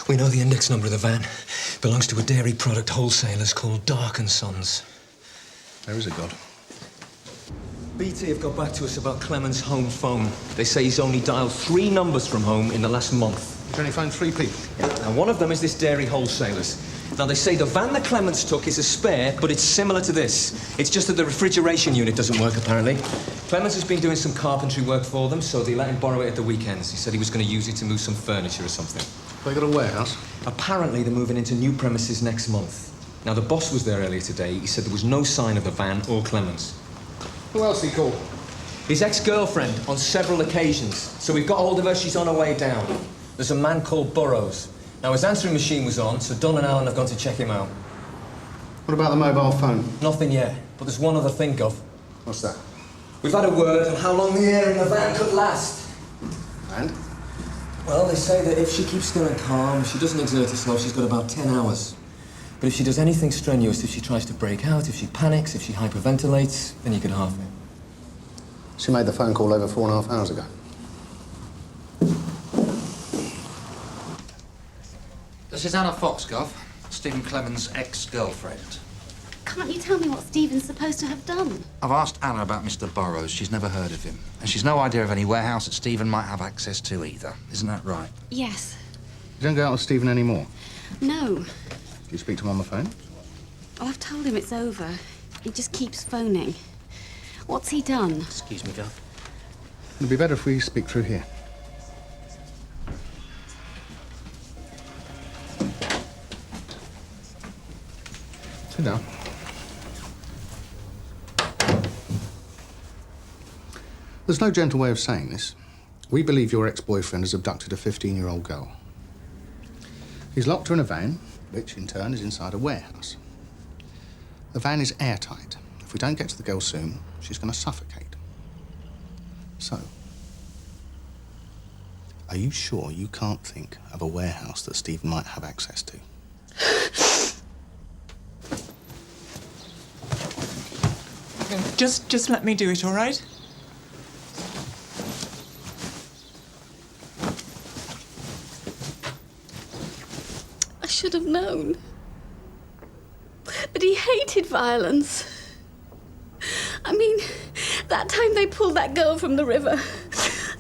C: We know the index number of the van. Belongs to a dairy product wholesalers called Dark & Sons.
V: There is a God.
C: BT have got back to us about Clement's home phone. They say he's only dialed 3 numbers from home in the last month.
V: He's only phoned 3 people?
C: Yeah, and one of them is this dairy wholesalers. Now, they say the van that Clements took is a spare, but it's similar to this. It's just that the refrigeration unit doesn't work, apparently. Clements has been doing some carpentry work for them, so they let him borrow it at the weekends. He said he was going to use it to move some furniture or something.
V: They got a warehouse?
C: Apparently, they're moving into new premises next month. Now, the boss was there earlier today. He said there was no sign of the van or Clements.
V: Who else he called?
C: His ex-girlfriend on several occasions. So we've got hold of her. She's on her way down. There's a man called Burrows. Now, his answering machine was on, so Don and Alan have gone to check him out.
V: What about the mobile phone?
C: Nothing yet, but there's one other thing, Gov.
V: What's that?
C: We've had a word on how long the air in the van could last.
V: And?
C: Well, they say that if she keeps still and calm, if she doesn't exert herself, she's got about 10 hours. But if she does anything strenuous, if she tries to break out, if she panics, if she hyperventilates, then you can halve it.
V: She made the phone call over 4.5 hours ago.
I: This is Anna Fox, Gov. Stephen Clemens' ex-girlfriend.
Y: Can't you tell me what Stephen's supposed to have done?
I: I've asked Anna about Mr. Burrows. She's never heard of him. And she's no idea of any warehouse that Stephen might have access to either. Isn't that right?
Y: Yes.
V: You don't go out with Stephen anymore?
Y: No.
V: Do you speak to him on the phone?
Y: Oh, I've told him it's over. He just keeps phoning. What's he done?
I: Excuse me, Gov.
V: It'd be better if we speak through here. Sit down. There's no gentle way of saying this. We believe your ex-boyfriend has abducted a 15-year-old girl. He's locked her in a van, which in turn is inside a warehouse. The van is airtight. If we don't get to the girl soon, she's going to suffocate. So, are you sure you can't think of a warehouse that Stephen might have access to?
F: Just let me do it, all right?
Y: I should have known. But he hated violence. I mean, that time they pulled that girl from the river,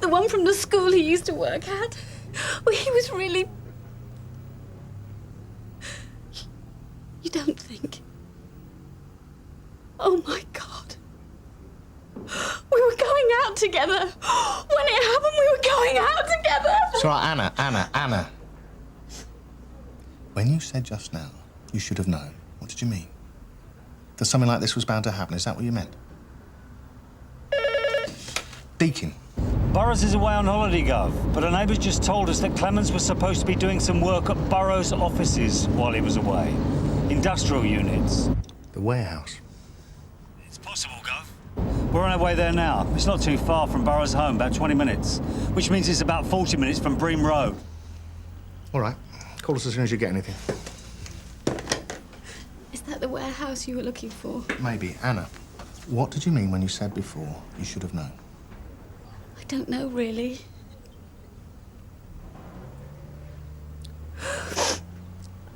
Y: the one from the school he used to work at, well, he was really... You don't think? Oh, my God. We were going out together. When it happened, we were going out together.
V: It's all right, Anna. When you said just now, you should have known, what did you mean? That something like this was bound to happen, is that what you meant? Deacon.
K: Burrows is away on holiday, Gov, but our neighbours just told us that Clemens was supposed to be doing some work at Burrows' offices while he was away. Industrial units.
V: The warehouse.
K: It's possible, Gov. We're on our way there now. It's not too far from Burrows' home, about 20 minutes, which means it's about 40 minutes from Bream Road.
V: All right. Call us as soon as you get anything.
Y: Is that the warehouse you were looking for?
V: Maybe. Anna, what did you mean when you said before you should have known?
Y: I don't know, really.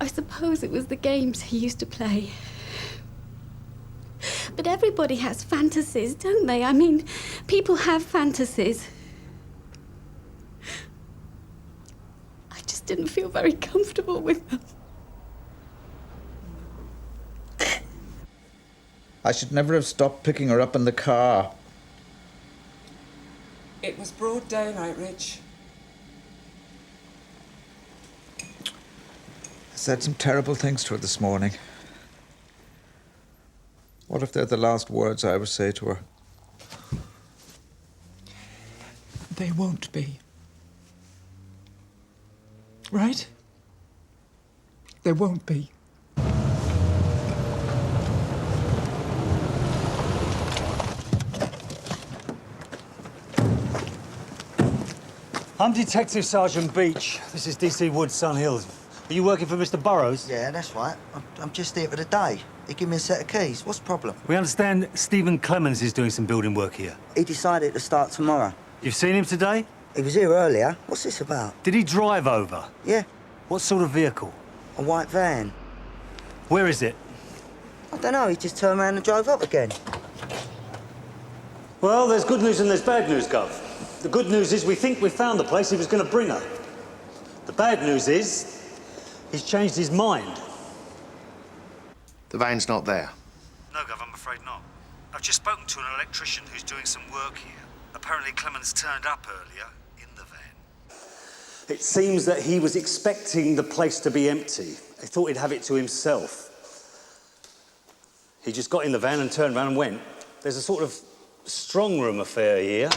Y: I suppose it was the games he used to play. But everybody has fantasies, don't they? I mean, people have fantasies. I just didn't feel very comfortable with them.
P: I should never have stopped picking her up in the car.
F: It was broad daylight, Rich.
P: I said some terrible things to her this morning. What if they're the last words I ever say to her?
F: They won't be. Right? They won't be.
K: I'm Detective Sergeant Beach. This is DC Woods, Sun Hills. Are you working for Mr. Burrows?
E: Yeah, that's right. I'm just here for the day. He gave me a set of keys. What's the problem?
K: We understand Stephen Clemens is doing some building work here.
E: He decided to start tomorrow.
K: You've seen him today?
E: He was here earlier. What's this about?
K: Did he drive over?
E: Yeah.
K: What sort of vehicle?
E: A white van.
K: Where is it?
E: I don't know. He just turned around and drove up again.
K: Well, there's good news and there's bad news, Gov. The good news is we think we found the place he was going to bring her. The bad news is he's changed his mind.
V: The van's not there.
K: No, Gov, I'm afraid not. I've just spoken to an electrician who's doing some work here. Apparently Clemens turned up earlier in the van. It seems that he was expecting the place to be empty. He thought he'd have it to himself. He just got in the van and turned around and went. There's a sort of strong room affair here.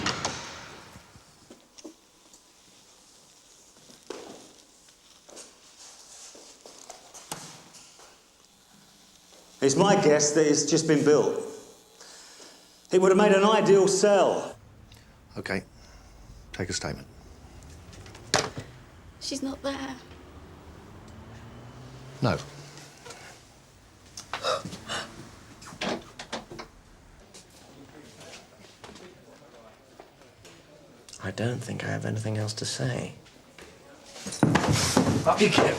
K: It's my guess that it's just been built. It would have made an ideal cell.
V: OK. Take a statement.
Y: She's not there.
V: No.
M: I don't think I have anything else to say. Up you get.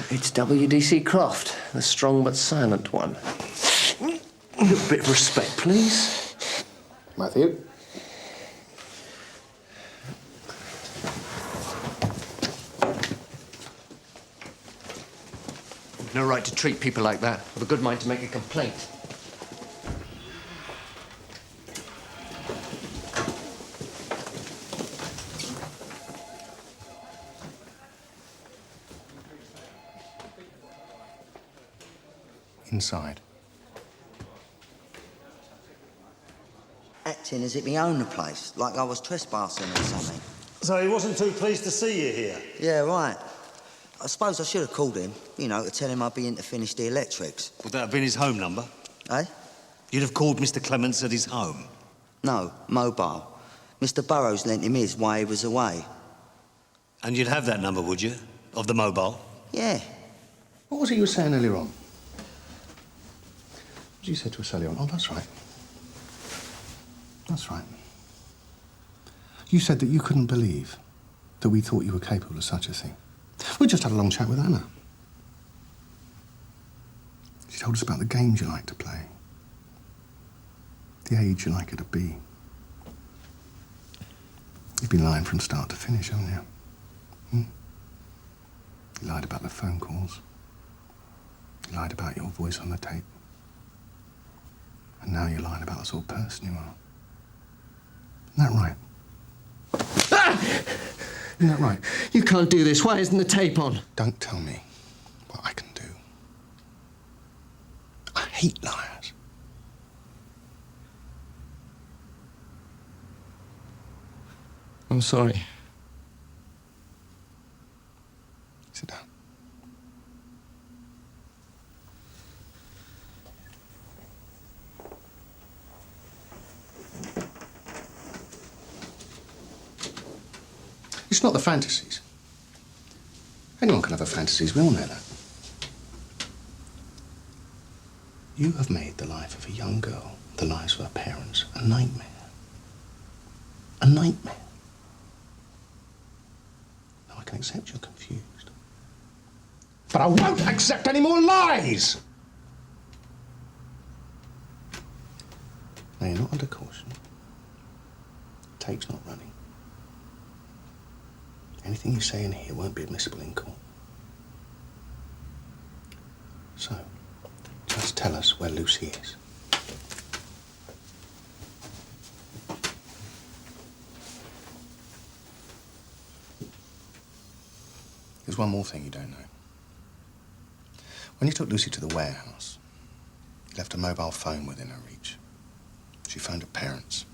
M: It's WDC Croft, the strong but silent one. A little bit of respect, please.
V: Matthew.
M: No right to treat people like that. I've a good mind to make a complaint.
V: Inside.
E: Acting as if he owned the place, like I was trespassing or something.
K: So he wasn't too pleased to see you here?
E: Yeah, right. I suppose I should have called him, you know, to tell him I'd be in to finish the electrics.
K: Would that have been his home number?
E: Eh?
K: You'd have called Mr. Clements at his home?
E: No, mobile. Mr. Burrows lent him his while he was away.
K: And you'd have that number, would you? Of the mobile?
E: Yeah.
V: What was it you were saying earlier on? What did you say to us earlier on? Oh, that's right. That's right. You said that you couldn't believe that we thought you were capable of such a thing. We just had a long chat with Anna. She told us about the games you like to play, the age you like her to be. You've been lying from start to finish, haven't you? You lied about the phone calls. You lied about your voice on the tape. And now you're lying about the sort of person you are. Isn't that right? Isn't that right?
M: You can't do this. Why isn't the tape on?
V: Don't tell me what I can do. I hate liars.
M: I'm sorry.
V: Sit down. It's not the fantasies. Anyone can have a fantasies, we all know that. You have made the life of a young girl, the lives of her parents, a nightmare. A nightmare. Now, I can accept you're confused. But I won't accept any more lies! Now, you're not under caution. Tape's not running. Anything you say in here won't be admissible in court. So, Just tell us where Lucy is. There's one more thing you don't know. When you took Lucy to the warehouse, you left a mobile phone within her reach. She phoned her parents.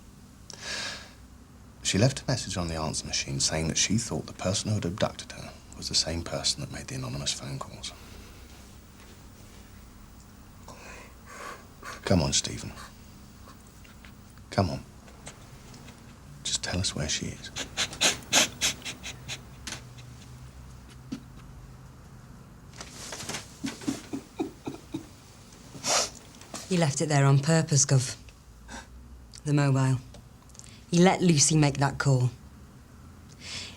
V: She left a message on the answer machine saying that she thought the person who had abducted her was the same person that made the anonymous phone calls. Come on, Stephen. Come on. Just tell us where she is.
J: He left it there on purpose, Gov. The mobile. He let Lucy make that call.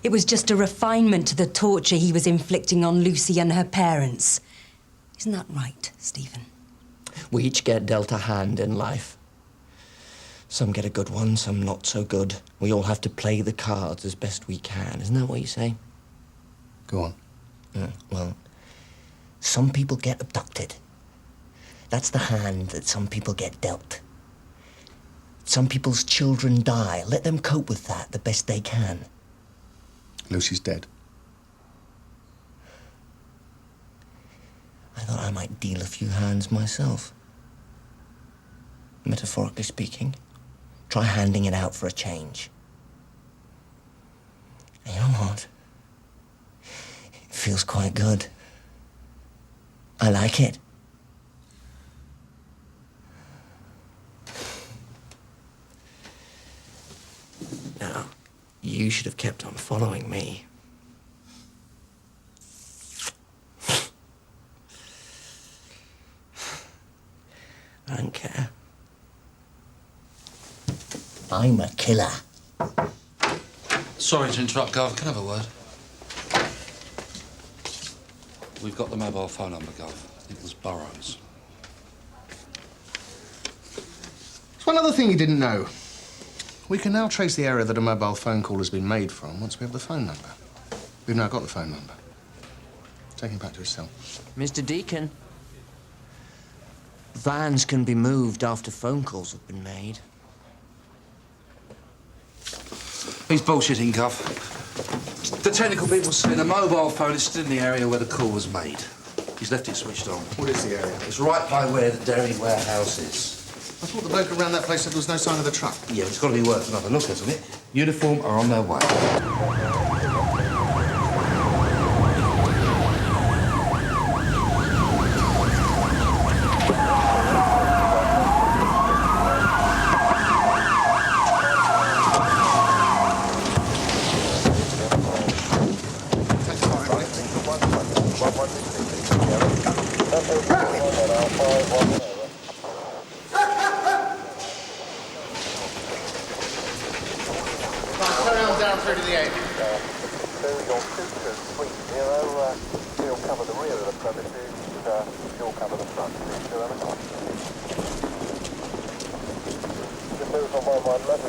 J: It was just a refinement to the torture he was inflicting on Lucy and her parents. Isn't that right, Stephen?
M: We each get dealt a hand in life. Some get a good one, some not so good. We all have to play the cards as best we can. Isn't that what you say?
V: Go on.
M: Well, some people get abducted. That's the hand that some people get dealt. Some people's children die. Let them cope with that the best they can.
V: Lucy's dead.
M: I thought I might deal a few hands myself. Metaphorically speaking. Try handing it out for a change. And you know what? It feels quite good. I like it. Now, you should have kept on following me. I don't care. I'm a killer.
I: Sorry to interrupt, Gov. Can I have a word? We've got the mobile phone number, Gov. I think it was Burrows.
V: There's one other thing you didn't know. We can now trace the area that a mobile phone call has been made from once we have the phone number. We've now got the phone number. Take him back to his cell.
M: Mr. Deacon, vans can be moved after phone calls have been made.
I: He's bullshitting, Gov. The technical people say the mobile phone is still in the area where the call was made. He's left it switched on.
V: What is the area?
I: It's right by where the dairy warehouse is.
V: I thought the bloke around that place said there was no sign of the truck.
I: Yeah, it's got to be worth another look, hasn't it? Uniform are on their way.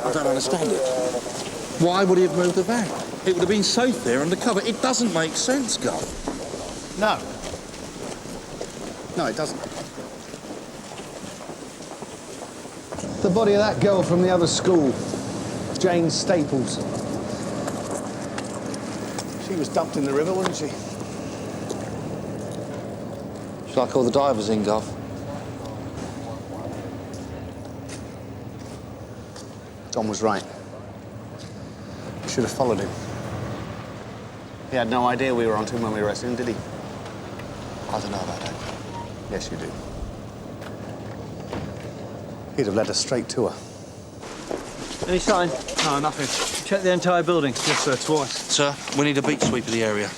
I: I don't understand it. Why would he have moved the van? It would have been safe there undercover. It doesn't make sense, Gov.
V: No. No, it doesn't. The body of that girl from the other school, Jane Staples. She was dumped in the river, wasn't she?
I: She's like all the divers in, Gov.
V: Tom was right. We should have followed him. He had no idea we were onto him when we arrested him, did he?
I: I don't know about that.
V: Yes, you do. He'd have led us straight to her.
H: Any sign? No, nothing. Check the entire building. Yes, sir, twice.
I: Sir, we need a beat sweep of the area.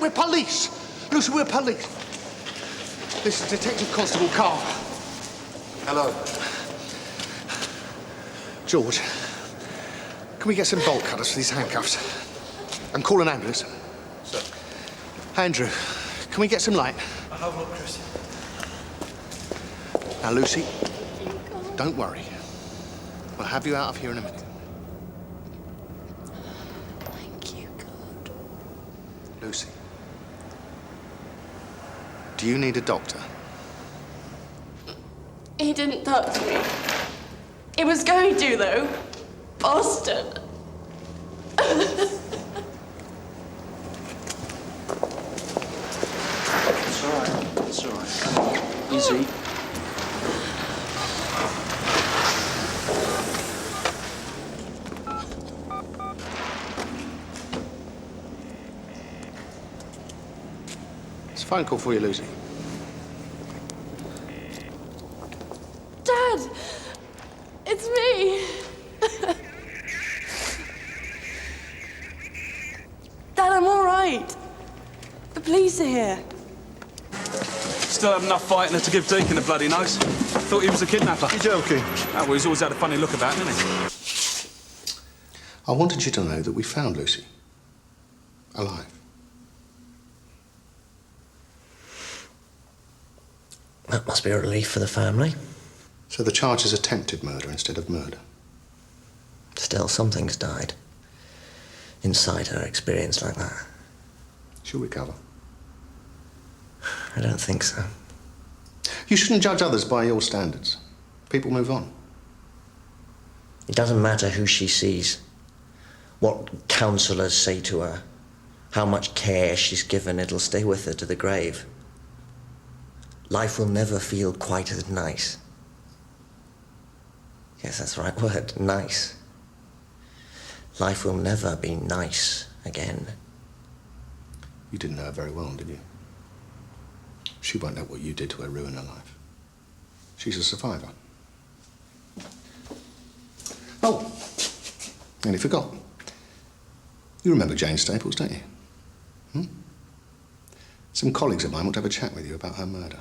V: we're police. Lucy, we're police. This is Detective Constable Carver.
I: Hello.
V: George, can we get some bolt cutters for these handcuffs? And call an ambulance.
I: Sir.
V: Andrew, can we get some light?
I: I'll have a look, Chris.
V: Now, Lucy, don't worry. We'll have you out of here in a minute.
Y: Thank you, God.
V: Lucy, do you need a doctor?
Y: He didn't touch me. He was going to, though. Boston.
I: It's all right. It's all right. Come on. Easy.
V: It's a phone call for you, Lucy.
Y: Dad! It's me! Dad, I'm all right. The police are here.
B: Still have enough fighting to give Deacon a bloody nose. Thought he was a kidnapper.
I: You're joking.
B: Oh, well, he's always had a funny look about him, hasn't he?
V: I wanted you to know that we found Lucy. Alive.
M: That must be a relief for the family.
V: So the charge is attempted murder instead of murder.
M: Still, something's died. Inside her experience like that.
V: She'll recover.
M: I don't think so.
V: You shouldn't judge others by your standards. People move on.
M: It doesn't matter who she sees, what counsellors say to her, how much care she's given, it'll stay with her to the grave. Life will never feel quite as nice. Yes, that's the right word, nice. Life will never be nice again.
V: You didn't know her very well, did you? She won't know what you did to her ruin her life. She's a survivor. Oh, nearly forgot. You remember Jane Staples, don't you? Some colleagues of mine want to have a chat with you about her murder.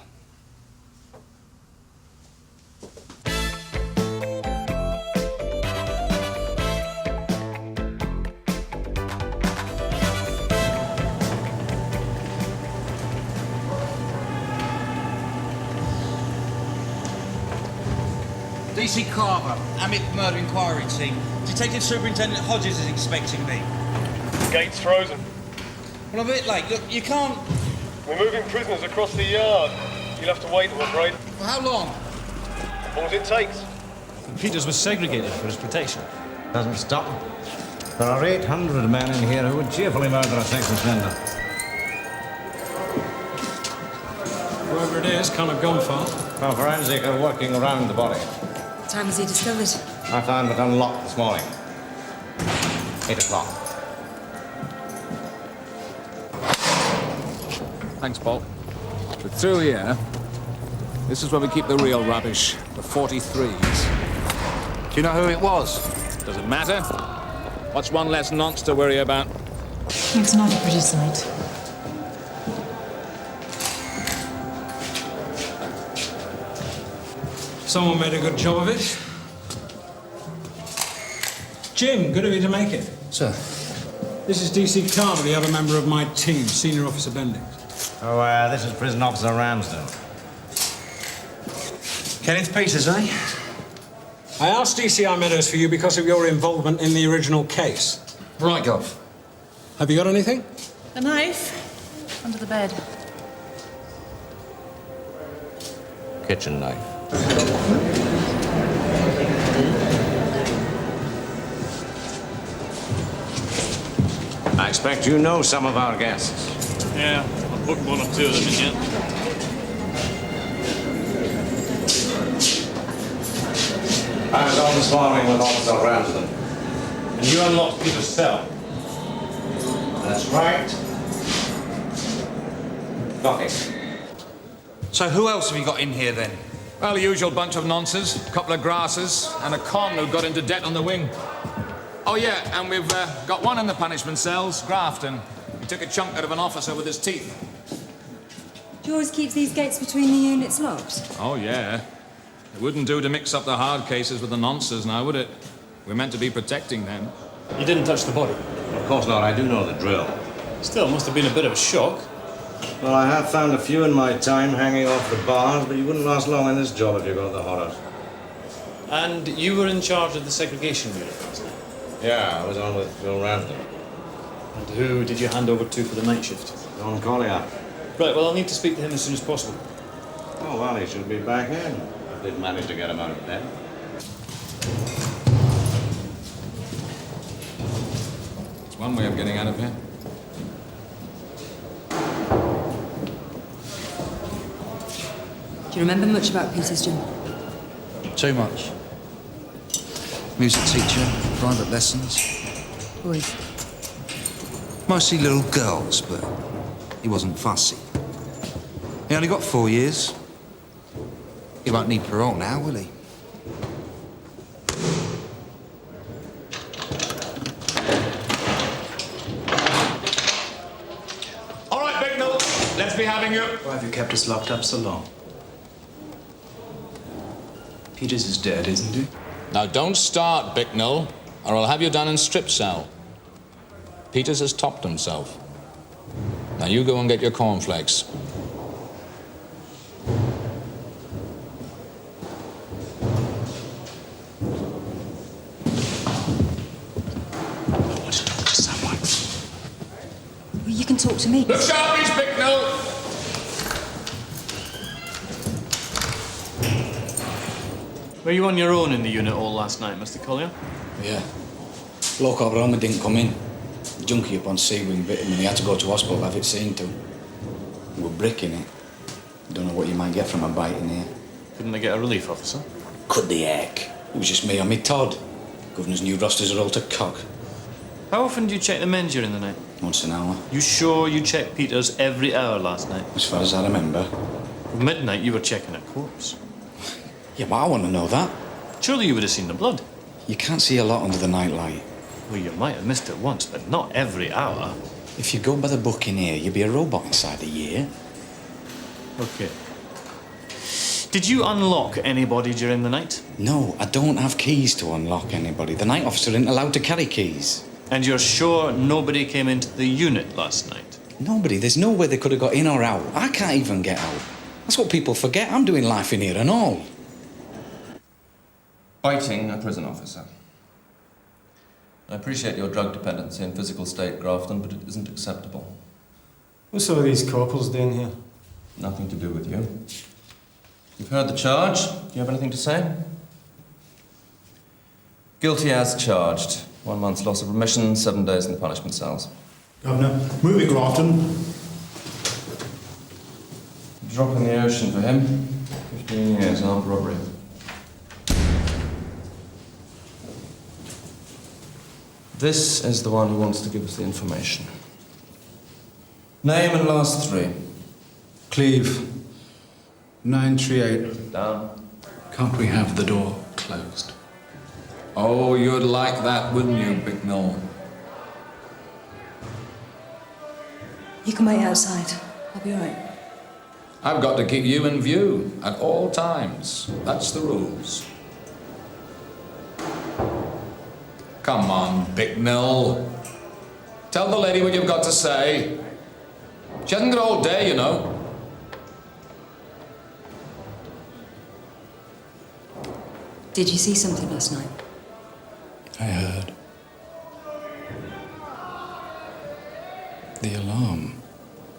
A: DC Carver, Amit Murder Inquiry Team. Detective Superintendent Hodges is expecting me.
Q: Gate's frozen.
A: Well, I'm a bit late. Look, you can't...
Q: We're moving prisoners across the yard. You'll have to wait, I'm afraid.
A: For how long?
Q: As long as it takes.
L: Peters was segregated for his protection.
R: Doesn't stop. There are 800 men in here who would cheerfully murder a sex offender.
L: Whoever it is can't have gone far.
R: Our forensic are working around the body.
J: What time was he discovered?
R: I found it unlocked this morning. 8 o'clock.
W: Thanks, Paul. But through here, this is where we keep the real rubbish, the 43s.
A: Do you know who it was?
W: Does it matter? What's one less nonce to worry about?
T: It's not a pretty sight.
S: Someone made a good job of it. Jim, good of you to make it.
L: Sir.
S: This is DC Carver, the other member of my team, Senior Officer Bendix.
R: Oh, this is Prison Officer Ramsden.
A: Kenneth Peters, eh?
S: I asked DCI Meadows for you because of your involvement in the original case.
A: Right, Gov.
S: Have you got anything?
T: A knife under the bed.
R: Kitchen knife. I expect you know some of our guests.
Q: Yeah, I've booked one or two of them in yet.
R: I was on this morning with Officer Ramsden. And you unlocked Peter's cell. That's right. Got it.
A: So who else have you got in here, then?
W: Well, the usual bunch of nonces, a couple of grasses, and a con who got into debt on the wing. Oh, yeah, and we've got one in the punishment cells, Grafton. He took a chunk out of an officer with his teeth.
J: Jaws keeps these gates between the units locked.
W: Oh, yeah. It wouldn't do to mix up the hard cases with the nonces now, would it? We're meant to be protecting them.
L: You didn't touch the body?
R: Of course not. I do know the drill.
L: Still, must have been a bit of a shock.
R: Well, I have found a few in my time hanging off the bars, but you wouldn't last long in this job if you got the horrors.
L: And you were in charge of the segregation unit, wasn't it?
R: Yeah, I was on with Bill Ramsden.
L: And who did you hand over to for the night shift?
R: Don Collier.
L: Right, well, I'll need to speak to him as soon as possible.
R: Oh, well, he should be back in. I did manage to get him out of bed.
W: It's one way of getting out of here.
J: Do you remember much about Peter's, Jim?
I: Too much. Music teacher, private lessons.
J: Boys.
I: Mostly little girls, but he wasn't fussy. He only got 4 years. He won't need parole now, will he?
W: All right, Bicknell, let's be having you.
G: Why have you kept us locked up so long? Peters is dead, isn't he?
W: Now, don't start, Bicknell, or I'll have you down in strip cell. Peters has topped himself. Now, you go and get your cornflakes.
J: Well, you can talk to me.
W: Look sharp, Miss Bicknell!
L: Were you on your own in the unit all last night, Mr. Collier?
S: Yeah. Bloke over on me didn't come in. The junkie up on C-Wing bit him and he had to go to hospital, have it seen to. We were bricking it. Don't know what you might get from a bite in here.
L: Couldn't they get a relief officer?
S: Cut the heck. It was just me and me Todd. Governor's new rosters are all to cock.
L: How often do you check the men during the night?
S: Once an hour.
L: You sure you checked Peters every hour last night?
S: As far as I remember.
L: At midnight, you were checking a corpse.
S: Yeah, but I want to know that.
L: Surely you would have seen the blood.
S: You can't see a lot under the night light.
L: Well, you might have missed it once, but not every hour.
S: If you go by the book in here, you'd be a robot inside a year.
L: Okay. Did you unlock anybody during the night?
S: No, I don't have keys to unlock anybody. The night officer isn't allowed to carry keys.
L: And you're sure nobody came into the unit last night?
S: Nobody. There's no way they could have got in or out. I can't even get out. That's what people forget. I'm doing life in here and all.
C: Biting a prison officer. I appreciate your drug dependency and physical state, Grafton, but it isn't acceptable.
G: What's some of these corporals doing here?
C: Nothing to do with you. You've heard the charge. Do you have anything to say? Guilty as charged. 1 month's loss of remission, 7 days in the punishment cells.
G: Governor, moving Grafton.
C: Drop in the ocean for him. 15 years, armed robbery. This is the one who wants to give us the information. Name and last three.
G: Cleve. 938.
C: Down.
G: Can't we have the door closed?
W: Oh, you'd like that, wouldn't you, Bicknell?
J: You can wait outside. I'll be all right.
W: I've got to keep you in view at all times. That's the rules. Come on, Bicknell. Tell the lady what you've got to say. She hasn't got all day, you know.
J: Did you see something last night?
S: I heard. The alarm.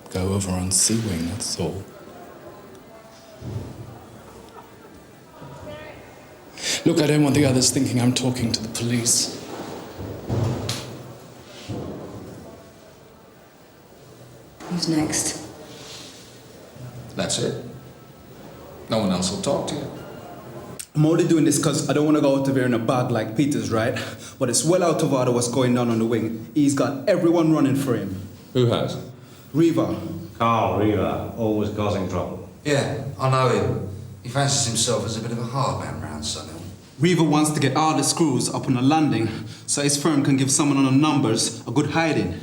S: Go over on C-Wing, that's all. Look, I don't want the others thinking I'm talking to the police.
J: Who's next?
W: That's it. No one else will talk to you.
N: I'm only doing this because I don't want to go out of here in a bag like Peter's, right? But it's well out of order what's going on the wing. He's got everyone running for him.
W: Who has?
N: Reaver.
R: Carl Reaver, always causing trouble.
I: Yeah, I know him. He fancies himself as a bit of a hard man round Sunhill.
N: Reaver wants to get all the screws up on the landing so his firm can give someone on the numbers a good hiding.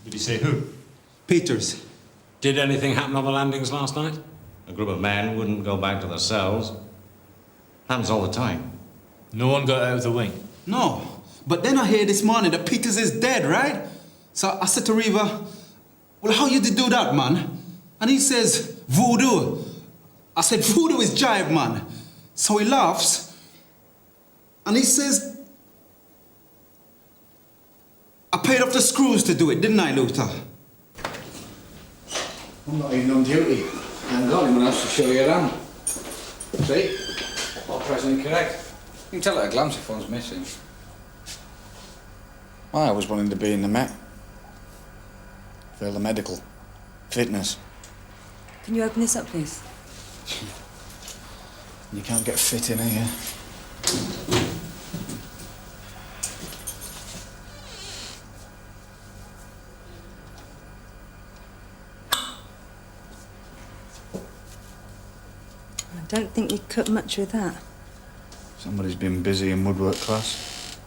R: Did he say who?
N: Peters.
R: Did anything happen on the landings last night?
D: A group of men wouldn't go back to their cells. Happens all the time.
B: No one got out of the wing?
N: No. But then I hear this morning that Peters is dead, right? So I said to Reaver, well, how you did do that, man? And he says, voodoo. I said, voodoo is jive, man. So he laughs. And he says, I paid off the screws to do it, didn't I, Luther?
S: I'm not even on duty. I've got anyone else to show you around. See? All present and correct. You can tell at a glance if one's missing. I was wanting to be in the Met. Feel the medical. Fitness.
J: Can you open this up, please?
S: You can't get fit in here.
J: I don't think you cut much with that.
S: Somebody's been busy in woodwork class.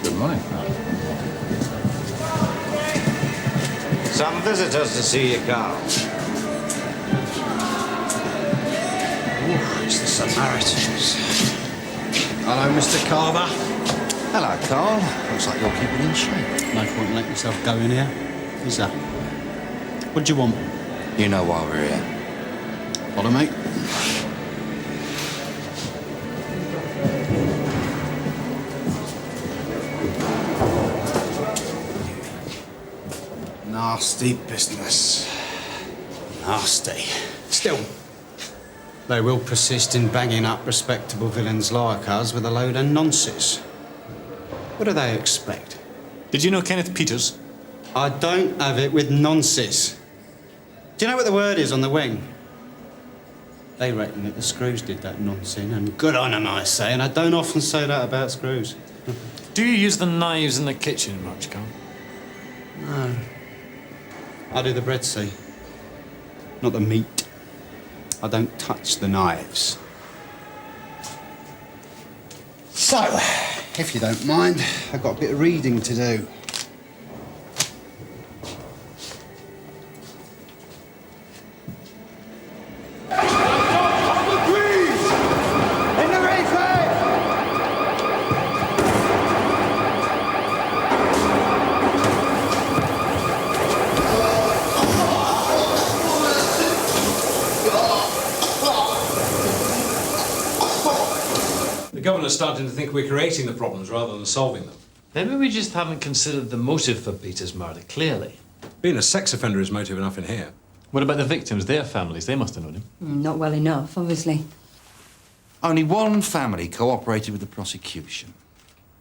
W: Good morning.
D: Some visitors to see you, Carl.
V: It's the Samaritans.
O: Hello, Mr. Carver.
V: Hello, Carl. Looks like you're keeping in shape.
O: No point in letting yourself go in here, is there? What do you want?
V: You know why we're here.
O: Follow me.
V: Nasty business.
O: Nasty. Still, they will persist in banging up respectable villains like us with a load of nonsense. What do they expect?
R: Did you know Kenneth Peters?
O: I don't have it with nonsense. Do you know what the word is on the wing? They reckon that the Screws did that nonsense, and good on them, I say, and I don't often say that about Screws.
B: Do you use the knives in the kitchen much, Carl?
O: No. I do the bread, see. Not the meat. I don't touch the knives. So, if you don't mind, I've got a bit of reading to do.
R: The governor's starting to think we're creating the problems rather than solving them.
B: Maybe we just haven't considered the motive for Peter's murder clearly.
R: Being a sex offender is motive enough in here.
B: What about the victims, their families? They must have known him.
J: Not well enough, obviously.
I: Only one family cooperated with the prosecution.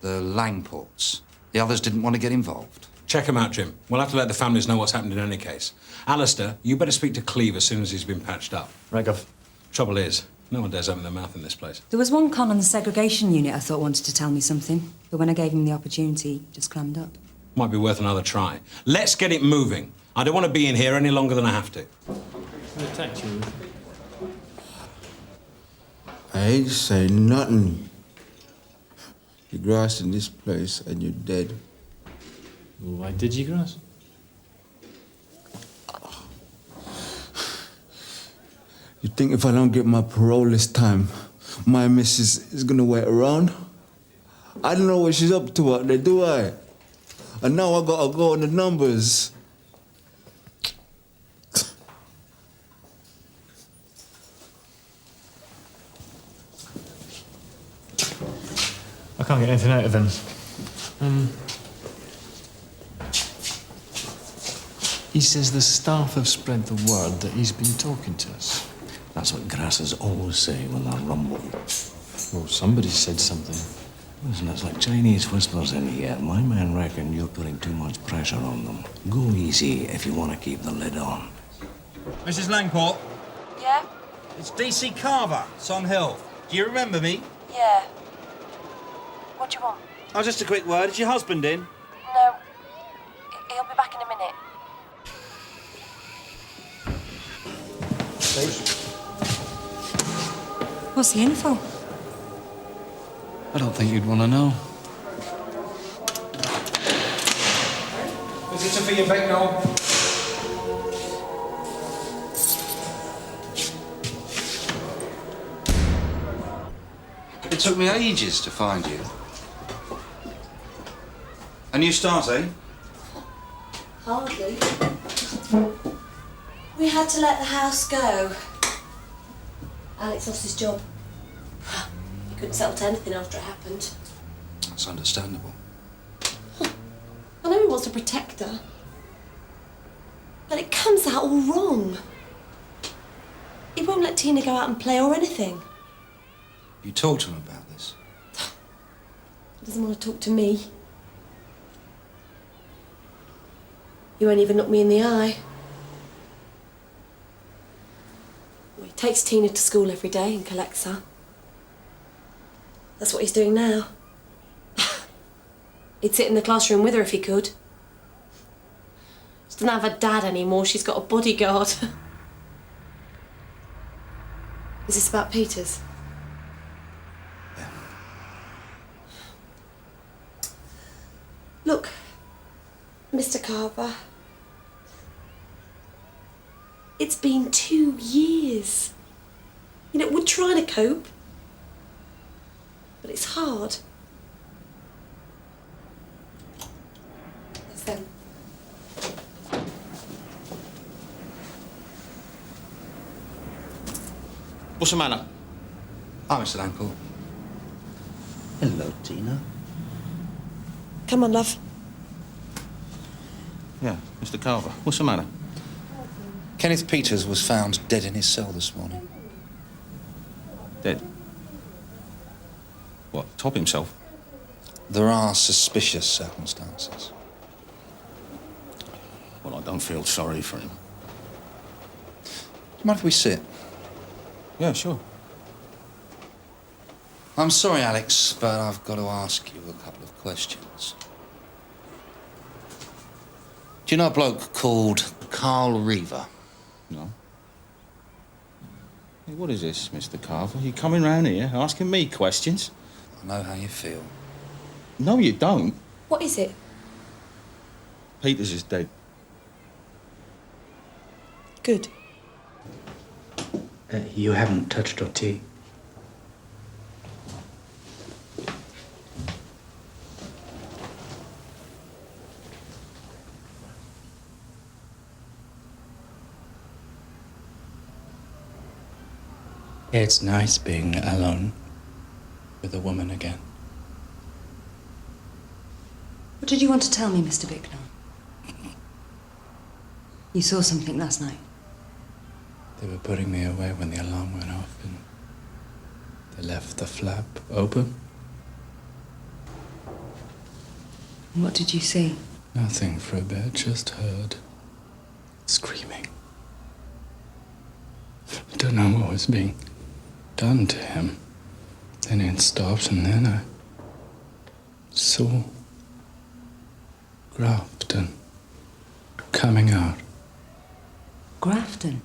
I: The Langports. The others didn't want to get involved.
R: Check them out, Jim. We'll have to let the families know what's happened in any case. Alistair, you better speak to Cleve as soon as he's been patched up.
B: Right, Gov.
R: Trouble is, no one dares open their mouth in this place.
J: There was one con on the segregation unit I thought wanted to tell me something, but when I gave him the opportunity, he just clammed up.
R: Might be worth another try. Let's get it moving. I don't want to be in here any longer than I have to.
P: I ain't say nothing. You grass in this place and you're dead.
B: Why did you grass?
P: You think if I don't get my parole this time, my missus is gonna wait around? I don't know what she's up to out there, do I? And now I gotta go on the numbers.
B: I can't get anything out of him. He says the staff have spread the word that he's been talking to us.
L: That's what grassers always say when they're rumbling.
B: Well, somebody said something.
L: Listen, it's like Chinese whispers in here. My men reckon you're putting too much pressure on them. Go easy if you want to keep the lid on.
A: Mrs. Langport?
U: Yeah?
A: It's DC Carver, Song Hill. Do you remember me?
U: Yeah. What do you want?
A: Oh, just a quick word. Is your husband in?
U: No. He'll be back in a minute.
J: What's he in for?
S: I don't think you'd want to know.
C: Visitor for you, Bicknell.
I: It took me ages to find you. A new start, eh?
E: Hardly. We had to let the house go. Alex lost his job. He couldn't settle to anything after it happened.
I: That's understandable.
E: I know he wants to protect her. But it comes out all wrong. He won't let Tina go out and play or anything.
I: You talked to him about this?
E: He doesn't want to talk to me. He won't even look me in the eye. Well, he takes Tina to school every day and collects her. That's what he's doing now. He'd sit in the classroom with her if he could. She doesn't have a dad anymore, she's got a bodyguard. Is this about Peters?
I: Yeah.
E: Look, Mr. Carver. It's been 2 years. You know, we're trying to cope. But it's hard. It's them.
D: What's the matter?
I: Hi, Mr. Ankle.
V: Hello, Tina.
E: Come on, love.
D: Yeah, Mr. Carver. What's the matter?
I: Kenneth Peters was found dead in his cell this morning.
D: Dead? What, top himself?
I: There are suspicious circumstances.
D: Well, I don't feel sorry for him.
I: Do you mind if we sit?
D: Yeah, sure.
I: I'm sorry, Alex, but I've got to ask you a couple of questions. Do you know a bloke called Carl Reaver?
D: No. Hey, what is this, Mr. Carver? You coming round here asking me questions?
I: I know how you feel.
D: No, you don't.
E: What is it?
D: Peters is dead.
E: Good.
F: You haven't touched your tea. It's nice being alone with a woman again.
J: What did you want to tell me, Mr. Bicknell? You saw something last night.
F: They were putting me away when the alarm went off and they left the flap open.
J: What did you see?
F: Nothing for a bit, just heard screaming. I don't know what was being done to him. Then it stopped and then I saw Grafton coming out.
J: Grafton?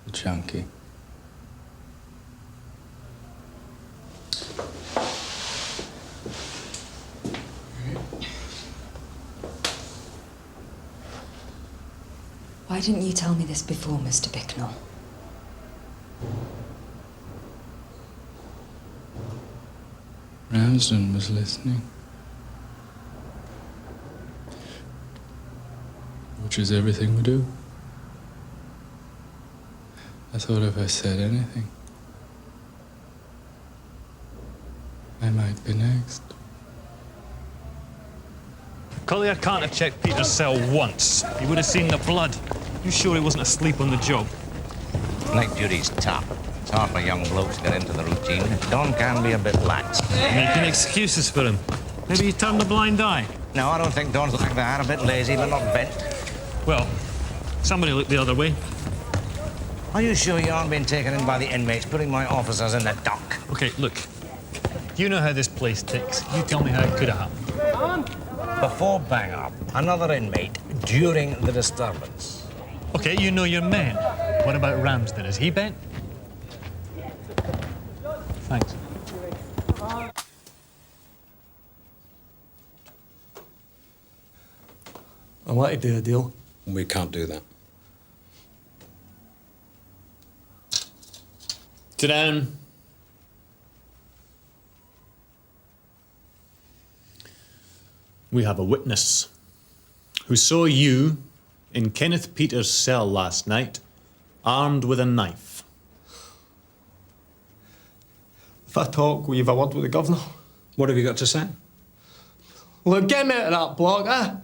F: The junkie.
J: Why didn't you tell me this before, Mr. Bicknell?
F: Ramsden was listening. Which is everything we do. I thought if I said anything, I might be next.
H: Collier can't have checked Peter's cell once. He would have seen the blood. You sure he wasn't asleep on the job?
D: Night duty's tough. It's hard for young blokes to get into the routine. Don can be a bit lax.
H: Making excuses for him. Maybe he turned a blind eye.
D: No, I don't think Don's like that. A bit lazy, but not bent.
H: Well, somebody looked the other way.
D: Are you sure you aren't being taken in by the inmates, putting my officers in the dock?
H: OK, look. You know how this place ticks. You tell me how it could have happened.
D: Before bang-up, another inmate during the disturbance.
H: OK, you know your men. What about Ramsden? Is he bent? Thanks.
K: I want to do a deal.
M: We can't do that.
H: Sit down. We have a witness who saw you in Kenneth Peters' cell last night, armed with a knife.
K: If I talk, will you have a word with the governor?
M: What have you got to say?
K: Look, get me out of that block, eh?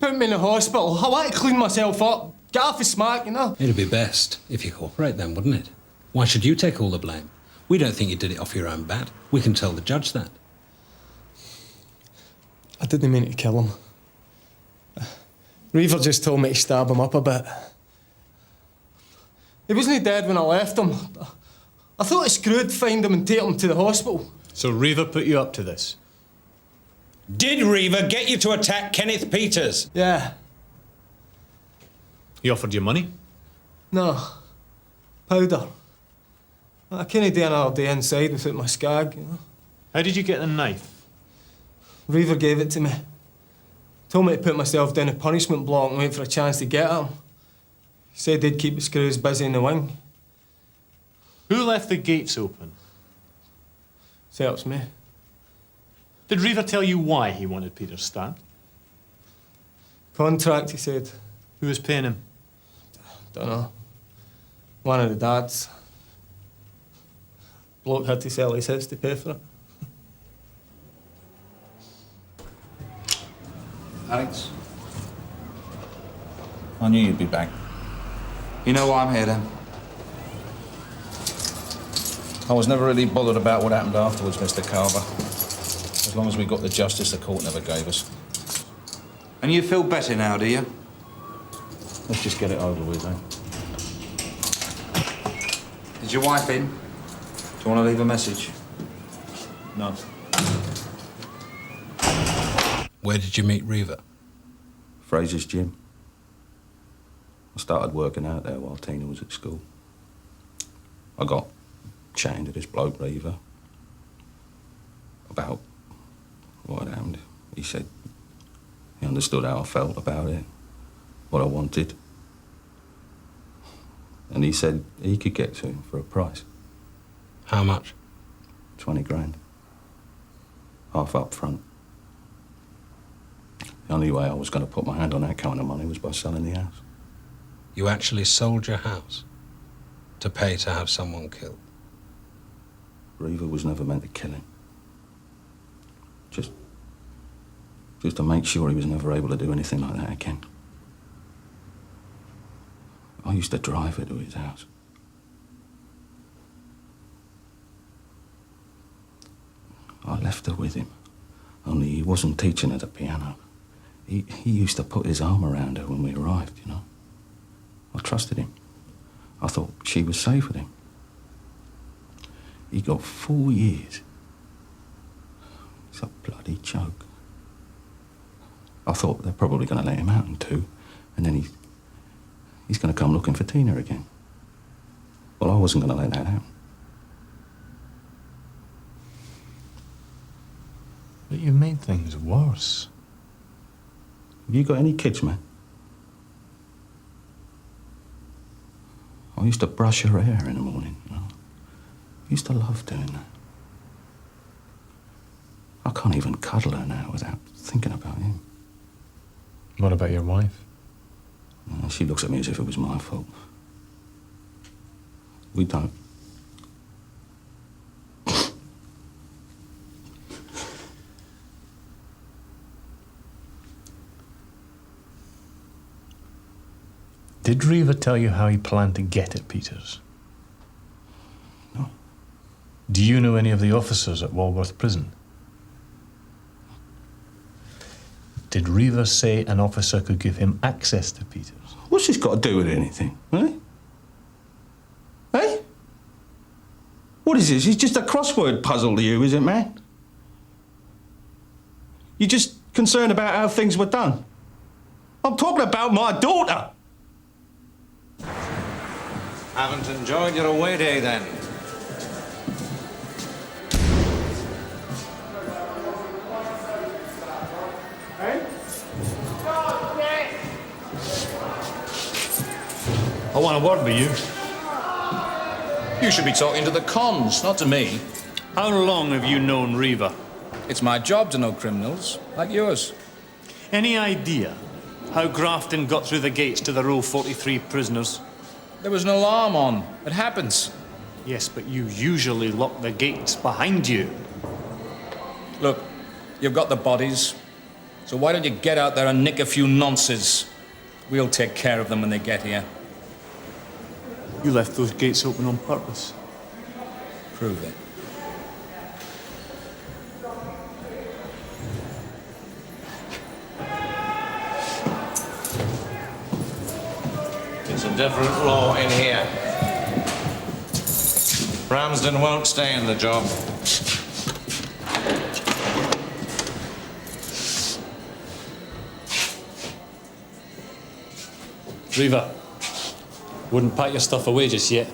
K: Put me in the hospital. I want to clean myself up. Get off the smack, you know?
M: It'd be best if you cooperate then, wouldn't it? Why should you take all the blame? We don't think you did it off your own bat. We can tell the judge that.
K: I didn't mean to kill him. Reaver just told me to stab him up a bit. He wasn't dead when I left him. I thought a screw'd find him and take him to the hospital.
H: So Reaver put you up to this?
R: Did Reaver get you to attack Kenneth Peters?
K: Yeah.
H: He offered you money?
K: No. Powder. I couldn't do another day inside without my skag, you know.
H: How did you get the knife?
K: Reaver gave it to me. Told me to put myself down a punishment block and wait for a chance to get him. He said they'd keep the screws busy in the wing.
H: Who left the gates open?
K: Helps me.
H: Did Reaver tell you why he wanted Peters stabbed?
K: Contract, he said.
H: Who was paying him?
K: Don't know. One of the dads. Bloke had to sell his house to pay for it.
I: Alex? I knew you'd be back. You know why I'm here, then? I was never really bothered about what happened afterwards, Mr. Carver. As long as we got the justice the court never gave us. And you feel better now, do you?
L: Let's just get it over with, eh?
I: Is your wife in? Do you want to leave a message?
L: No.
M: Where did you meet Reaver?
T: Fraser's gym. I started working out there while Tina was at school. I got chatting to this bloke, Reaver, about what had happened. He said he understood how I felt about it, what I wanted. And he said he could get to him for a price.
M: How much?
T: 20 grand. Half up front. The only way I was going to put my hand on that kind of money was by selling the house.
M: You actually sold your house to pay to have someone killed?
T: Reaver was never meant to kill him. Just to make sure he was never able to do anything like that again. I used to drive her to his house. I left her with him, only he wasn't teaching her the piano. He used to put his arm around her when we arrived, you know. I trusted him. I thought she was safe with him. He got 4 years. It's a bloody joke. I thought they're probably going to let him out in 2, and then he's going to come looking for Tina again. Well, I wasn't going to let that happen.
H: But you made things worse.
T: Have you got any kids, man? I used to brush her hair in the morning, you know. I used to love doing that. I can't even cuddle her now without thinking about him.
H: What about your wife?
T: She looks at me as if it was my fault. We don't.
H: Did Reaver tell you how he planned to get at Peters?
T: No.
H: Do you know any of the officers at Walworth Prison? Did Reaver say an officer could give him access to Peters?
T: What's this got to do with anything, eh? Eh? What is this? It's just a crossword puzzle to you, is it, man? You're just concerned about how things were done. I'm talking about my daughter.
I: Haven't enjoyed your away day, then?
H: I want a word with you.
W: You should be talking to the cons, not to me.
H: How long have you known Reaver?
W: It's my job to know criminals, like yours.
H: Any idea how Grafton got through the gates to the row 43 prisoners?
W: There was an alarm on. It happens.
H: Yes, but you usually lock the gates behind you.
W: Look, you've got the bodies, so why don't you get out there and nick a few nonces? We'll take care of them when they get here.
H: You left those gates open on purpose.
W: Prove it.
R: It's a different law in here. Ramsden won't stay in the job.
H: Reaver, wouldn't pack your stuff away just yet.